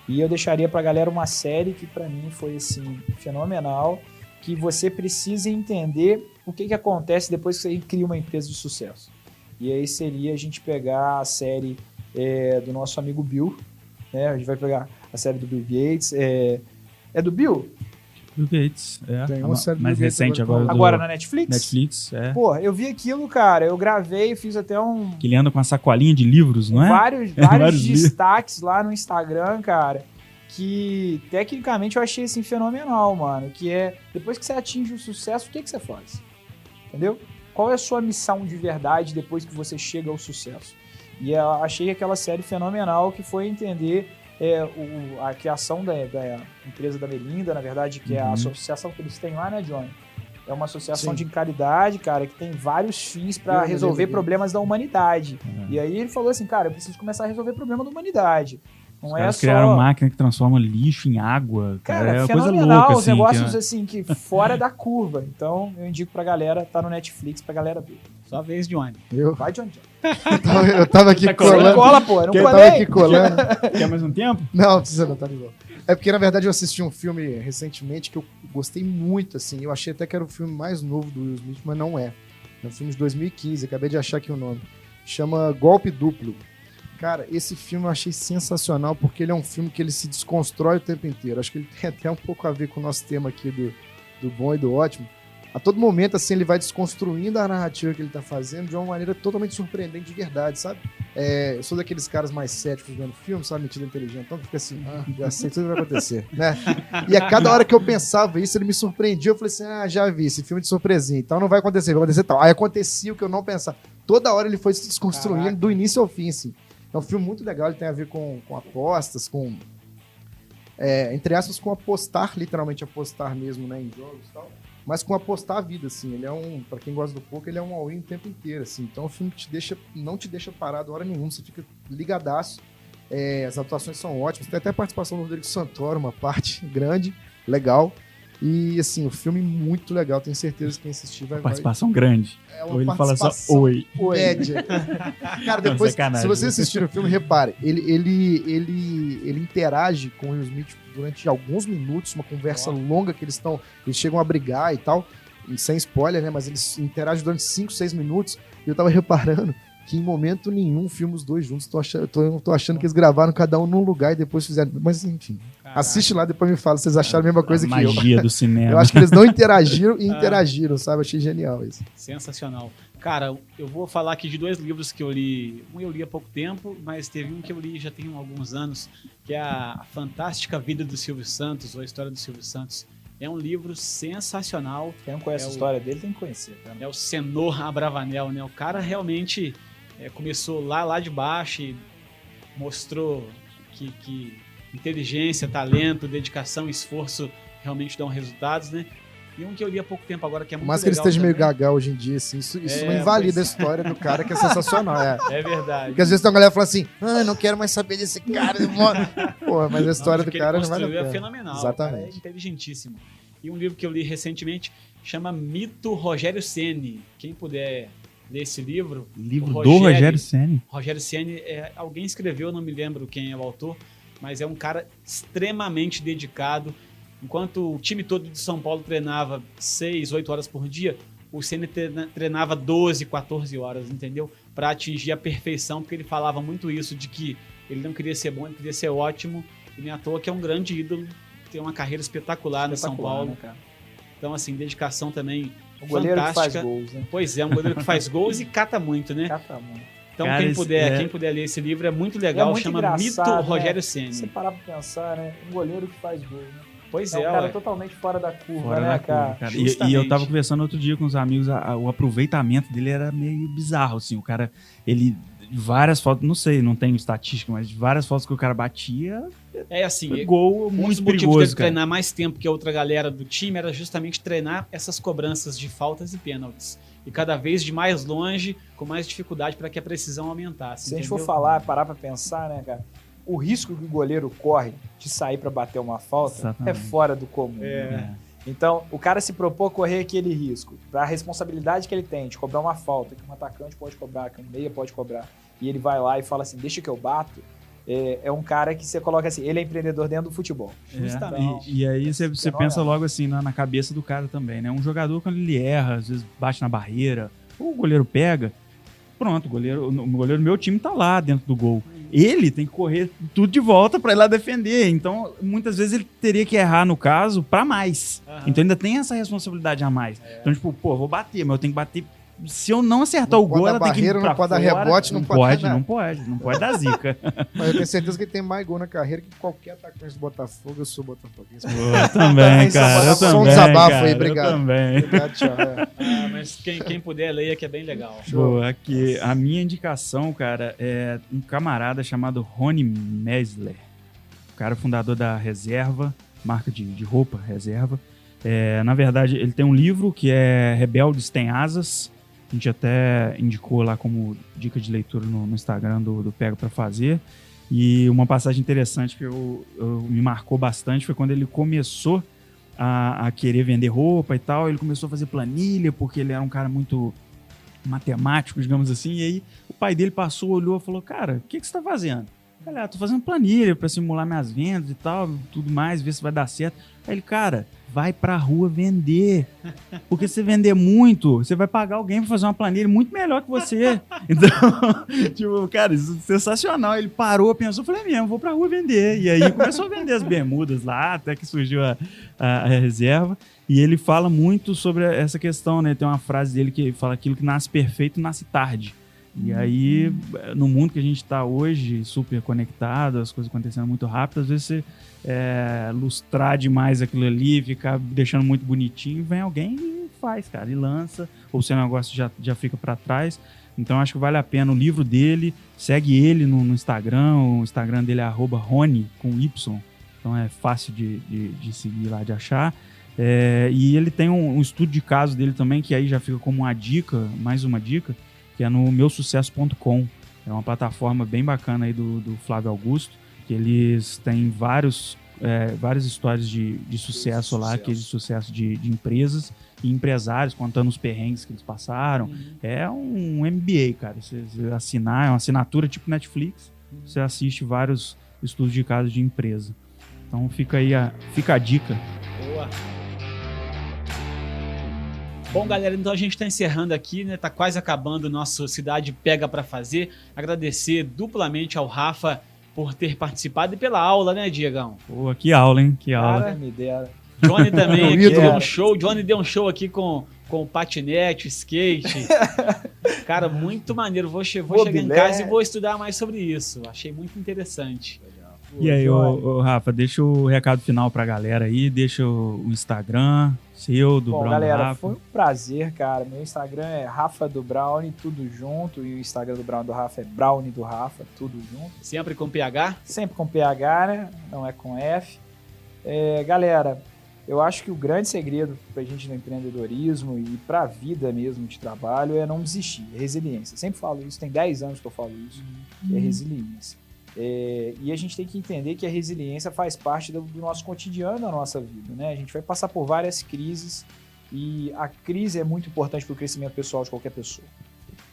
E eu deixaria para a galera uma série que para mim foi assim, fenomenal, que você precisa entender o que acontece depois que você cria uma empresa de sucesso. E aí seria a gente pegar a série do nosso amigo Bill, né? A gente vai pegar a série do Bill Gates. É do Bill? Bill Gates, Tem uma série do mais Bill Gates recente agora. Agora na Netflix? Netflix, Pô, eu vi aquilo, cara. Eu gravei, fiz até um... Que ele anda com uma sacolinha de livros, não é? Vários Vários destaques lá no Instagram, cara, que tecnicamente eu achei assim fenomenal, mano. Que é, depois que você atinge o sucesso, o que você faz? Entendeu? Qual é a sua missão de verdade depois que você chega ao sucesso? E eu achei aquela série fenomenal, que foi entender a criação da empresa da Melinda, na verdade, que é a associação que eles têm lá, né, Johnny? É uma associação de caridade, cara, que tem vários fins para resolver problemas da humanidade. E aí ele falou assim, cara, eu preciso começar a resolver problema da humanidade. Não é só... criaram máquina que transforma lixo em água. Cara, é coisa fenomenal, louca, os assim. negócios assim, que fora da curva. Então, eu indico pra galera, tá no Netflix, pra galera ver. Só a vez, Johnny. Vai, Johnny. Eu tava aqui colando. Cola, pô, eu não Eu colei. tava aqui colando. Quer mais um tempo? Não precisa não, tá de boa. É porque, na verdade, eu assisti um filme recentemente que eu gostei muito, assim. Eu achei até que era o filme mais novo do Will Smith, mas não é. É um filme de 2015, acabei de achar aqui o nome. Chama Golpe Duplo. Cara, esse filme eu achei sensacional, porque ele é um filme que ele se desconstrói o tempo inteiro. Acho que ele tem até um pouco a ver com o nosso tema aqui do bom e do ótimo. A todo momento, assim, ele vai desconstruindo a narrativa que ele tá fazendo de uma maneira totalmente surpreendente de verdade, sabe? Eu sou daqueles caras mais céticos vendo filme, sabe? Metido inteligente. Então fica assim, já sei tudo que vai acontecer, né? E a cada hora que eu pensava isso, ele me surpreendia. Eu falei assim, já vi, esse filme de surpresinha. Então não vai acontecer tal. Aí acontecia o que eu não pensava. Toda hora ele foi se desconstruindo do início ao fim, assim. É um filme muito legal, ele tem a ver com apostas, com... entre aspas, com apostar, literalmente apostar mesmo, né, em jogos e tal. Mas com apostar a vida, assim. Ele é pra quem gosta do poker, ele é um all-in o tempo inteiro, assim. Então é um filme que não te deixa parado hora nenhuma, você fica ligadaço. As atuações são ótimas. Tem até a participação do Rodrigo Santoro, uma parte grande, legal. E, assim, o filme muito legal. Tenho certeza que quem assistir vai... Participação grande. Ou ele fala só oi. Média. Cara, depois, se você assistir o filme, repare, ele interage com o Will Smith durante alguns minutos, uma conversa longa que eles chegam a brigar e tal, sem spoiler, né? Mas eles interagem durante 5, 6 minutos. E eu tava reparando que em momento nenhum filme os dois juntos. Tô achando que eles gravaram cada um num lugar e depois fizeram. Mas enfim, assiste lá, depois me fala se vocês acharam a mesma coisa que eu. Magia do cinema. Eu acho que eles não interagiram e interagiram, sabe? Achei genial isso. Sensacional. Cara, eu vou falar aqui de 2 livros que eu li. Um eu li há pouco tempo, mas teve um que eu li já tem alguns anos, que é A Fantástica Vida do Silvio Santos, ou A História do Silvio Santos. É um livro sensacional. Quem não conhece a história dele tem que conhecer. Cara. É o Senhor Abravanel, né? O cara realmente começou lá de baixo e mostrou que inteligência, talento, dedicação, esforço realmente dão resultados, né? E um que eu li há pouco tempo agora, que é muito legal. Mas que ele esteja meio gagal hoje em dia, assim, isso não invalida a história do cara, que é sensacional. É verdade. Porque às vezes tem uma galera que fala assim, não quero mais saber desse cara. Porra, mas a história do cara não vale a pena. É fenomenal. Exatamente. Cara, é inteligentíssimo. E um livro que eu li recentemente chama Mito Rogério Ceni. Quem puder ler esse livro... Livro do Rogério Ceni? Rogério Ceni, alguém escreveu, não me lembro quem é o autor, mas é um cara extremamente dedicado. Enquanto o time todo de São Paulo treinava 6, 8 horas por dia, o Ceni treinava 12, 14 horas, entendeu? Para atingir a perfeição, porque ele falava muito isso, de que ele não queria ser bom, ele queria ser ótimo, e nem à toa que é um grande ídolo, tem uma carreira espetacular no São Paulo. Né, cara? Então, assim, dedicação também o goleiro fantástica. Que faz gols, né? Pois é, um goleiro que faz gols e cata muito, né? Cata muito. Então, cara, quem puder ler esse livro, é muito legal, chama Mito Rogério Ceni. Se você parar pra pensar, né? Um goleiro que faz gol, né? Pois é, um cara totalmente fora da curva, né, cara? E eu tava conversando outro dia com os amigos, o aproveitamento dele era meio bizarro, assim, o cara, várias fotos, não sei, não tenho estatística, mas várias fotos que o cara batia, assim, gol muito perigoso, motivos de treinar mais tempo que a outra galera do time era justamente treinar essas cobranças de faltas e pênaltis. E cada vez de mais longe, com mais dificuldade para que a precisão aumentasse. Se a gente for parar pra pensar, né, cara? O risco que o goleiro corre de sair para bater uma falta é fora do comum. Né? Então, o cara se propôs a correr aquele risco, para a responsabilidade que ele tem de cobrar uma falta, que um atacante pode cobrar, que um meia pode cobrar, e ele vai lá e fala assim, deixa que eu bato, é um cara que você coloca assim, ele é empreendedor dentro do futebol. Justamente. E aí você pensa logo assim na cabeça do cara também, né? Um jogador, quando ele erra, às vezes bate na barreira, ou o goleiro pega, pronto, o goleiro do meu time tá lá dentro do gol. Ele tem que correr tudo de volta para ir lá defender. Então, muitas vezes ele teria que errar, no caso, para mais. Então, ainda tem essa responsabilidade a mais. Então, tipo, pô, vou bater, mas eu tenho que bater. Se eu não acertar o gol, ela tem que ir pra não pode fora. Dar rebote, não pode dar não pode dar zica. Mas eu tenho certeza que ele tem mais gol na carreira que qualquer atacante do Botafogo. Eu sou botafoguense. Eu também, cara. Eu também, só um desabafo cara, aí, obrigado. Eu também. Obrigado, tchau. Mas quem puder, leia, que é bem legal. Boa, aqui, a minha indicação, cara, é um camarada chamado Rony Mesler. O cara fundador da Reserva, marca de roupa, Reserva. Na verdade, ele tem um livro que é Rebeldes Têm Asas. A gente até indicou lá como dica de leitura no Instagram do Pega Pra Fazer. E uma passagem interessante que me marcou bastante foi quando ele começou a querer vender roupa e tal. Ele começou a fazer planilha, porque ele era um cara muito matemático, digamos assim. E aí o pai dele passou, olhou e falou: cara, o que você tá fazendo? Olha, tô fazendo planilha pra simular minhas vendas e tal, tudo mais, ver se vai dar certo. Aí ele, cara, vai pra rua vender. Porque se você vender muito, você vai pagar alguém pra fazer uma planilha muito melhor que você. Então, tipo, cara, isso é sensacional. Ele parou, pensou, falei, mesmo, vou pra rua vender. E aí começou a vender as bermudas lá, até que surgiu a Reserva. E ele fala muito sobre essa questão, né? Tem uma frase dele que fala: aquilo que nasce perfeito, nasce tarde. E aí, no mundo que a gente está hoje, super conectado, as coisas acontecendo muito rápido, às vezes você lustrar demais aquilo ali, ficar deixando muito bonitinho, vem alguém e faz, cara, e lança, ou o seu negócio já fica para trás. Então, acho que vale a pena o livro dele, segue ele no Instagram, o Instagram dele é @Rony, com Y, então é fácil de seguir lá, de achar. E ele tem um estudo de caso dele também, que aí já fica como uma dica, mais uma dica, que é no meusucesso.com. É uma plataforma bem bacana aí do Flávio Augusto, que eles têm várias histórias de sucesso lá, que é de sucesso de empresas e empresários, contando os perrengues que eles passaram. É um MBA, cara. Você assinar, é uma assinatura tipo Netflix, você assiste vários estudos de caso de empresa. Então fica a dica. Boa! Bom, galera, então a gente está encerrando aqui, né? Tá quase acabando o nosso Cidade Pega Pra Fazer. Agradecer duplamente ao Rafa por ter participado e pela aula, né, Diegão? Pô, que aula, hein? Que aula. Cara, me dera. Johnny também aqui deu um show. Johnny deu um show aqui com o patinete, o skate. Cara, muito maneiro. Vou chegar em casa e vou estudar mais sobre isso. Achei muito interessante. E aí, Rafa, deixa o recado final pra galera aí, deixa o Instagram seu, do Brown galera, do Rafa. Foi um prazer, cara. Meu Instagram é Rafa do Brownie, tudo junto, e o Instagram do Brown do Rafa é Brownie do Rafa, tudo junto. Sempre com PH? Sempre com PH, né? Não é com F. Galera, eu acho que o grande segredo pra gente no empreendedorismo e pra vida mesmo de trabalho é não desistir, é resiliência. Eu sempre falo isso, tem 10 anos que eu falo isso, que é resiliência. E a gente tem que entender que a resiliência faz parte do nosso cotidiano, da nossa vida, né? A gente vai passar por várias crises e a crise é muito importante para o crescimento pessoal de qualquer pessoa.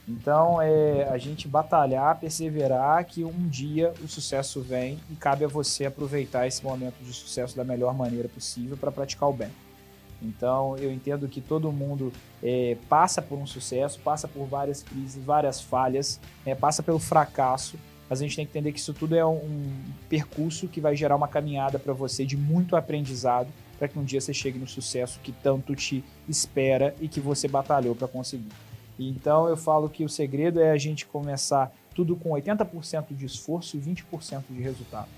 Então, a gente batalhar, perseverar, que um dia o sucesso vem e cabe a você aproveitar esse momento de sucesso da melhor maneira possível para praticar o bem. Então, eu entendo que todo mundo passa por um sucesso, passa por várias crises, várias falhas, passa pelo fracasso. Mas a gente tem que entender que isso tudo é um percurso que vai gerar uma caminhada para você de muito aprendizado, para que um dia você chegue no sucesso que tanto te espera e que você batalhou para conseguir. Então eu falo que o segredo é a gente começar tudo com 80% de esforço e 20% de resultado.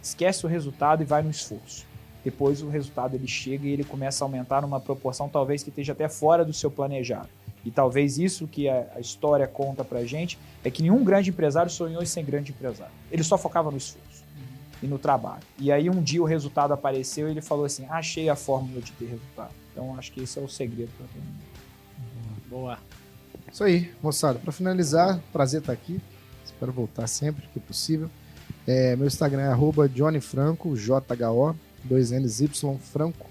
Esquece o resultado e vai no esforço. Depois o resultado ele chega e ele começa a aumentar numa proporção talvez que esteja até fora do seu planejado. E talvez isso que a história conta pra gente é que nenhum grande empresário sonhou em ser grande empresário. Ele só focava no esforço e no trabalho. E aí um dia o resultado apareceu e ele falou assim, achei a fórmula de ter resultado. Então acho que esse é o segredo para todo mundo. Boa. Isso aí, moçada. Para finalizar, prazer estar aqui. Espero voltar sempre que possível. Meu Instagram é @JohnnyFranco, JHO, 2NY, Franco.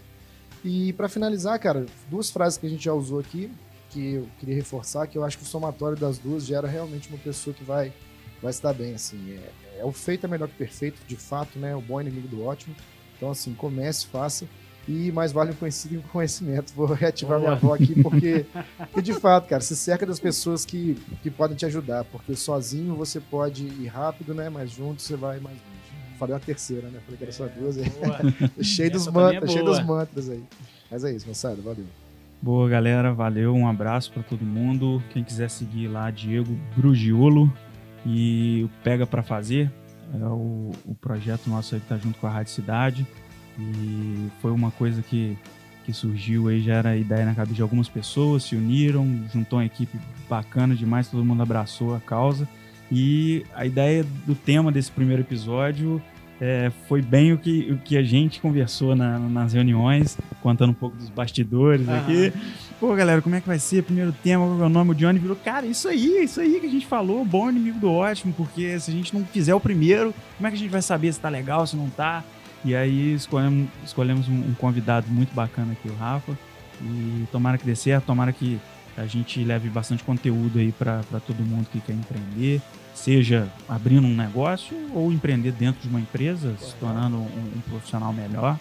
E para finalizar, cara, 2 frases que a gente já usou aqui, que eu queria reforçar, que eu acho que o somatório das duas gera realmente uma pessoa que vai se dar bem, assim. O feito é melhor que o perfeito, de fato, né? O bom é inimigo do ótimo. Então, assim, comece, faça. E mais vale um conhecido que um conhecimento. Vou reativar minha avó aqui, porque de fato, cara, se cerca das pessoas que podem te ajudar, porque sozinho você pode ir rápido, né? Mas junto você vai mais longe. Falei uma terceira, né? Falei que era só duas aí. cheio dos mantras aí. Mas é isso, moçada, valeu. Boa, galera, valeu, um abraço para todo mundo. Quem quiser seguir lá, Diego Brugiolo, e o Pega Pra Fazer, é o projeto nosso aí que tá junto com a Rádio Cidade, e foi uma coisa que surgiu aí, já era ideia na cabeça de algumas pessoas, se uniram, juntou uma equipe bacana demais, todo mundo abraçou a causa, e a ideia do tema desse primeiro episódio foi bem o que a gente conversou nas reuniões, contando um pouco dos bastidores aqui. Pô, galera, como é que vai ser? Primeiro tema, qual é o nome? O Johnny virou, cara, isso aí que a gente falou, bom inimigo do ótimo, porque se a gente não fizer o primeiro, como é que a gente vai saber se tá legal, se não tá? E aí escolhemos um convidado muito bacana aqui, o Rafa, e tomara que dê certo, tomara que a gente leve bastante conteúdo aí para todo mundo que quer empreender, seja abrindo um negócio ou empreender dentro de uma empresa, se tornando um profissional melhor,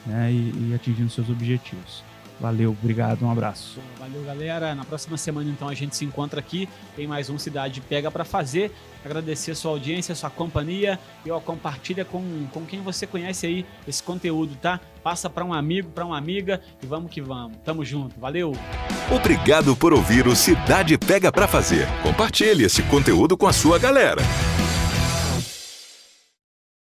né, e atingindo seus objetivos. Valeu, obrigado, um abraço. Valeu, galera. Na próxima semana, então, a gente se encontra aqui. Tem mais um Cidade Pega Pra Fazer. Agradecer a sua audiência, a sua companhia. E compartilha com quem você conhece aí esse conteúdo, tá? Passa para um amigo, para uma amiga e vamos que vamos. Tamo junto. Valeu! Obrigado por ouvir o Cidade Pega Pra Fazer. Compartilhe esse conteúdo com a sua galera.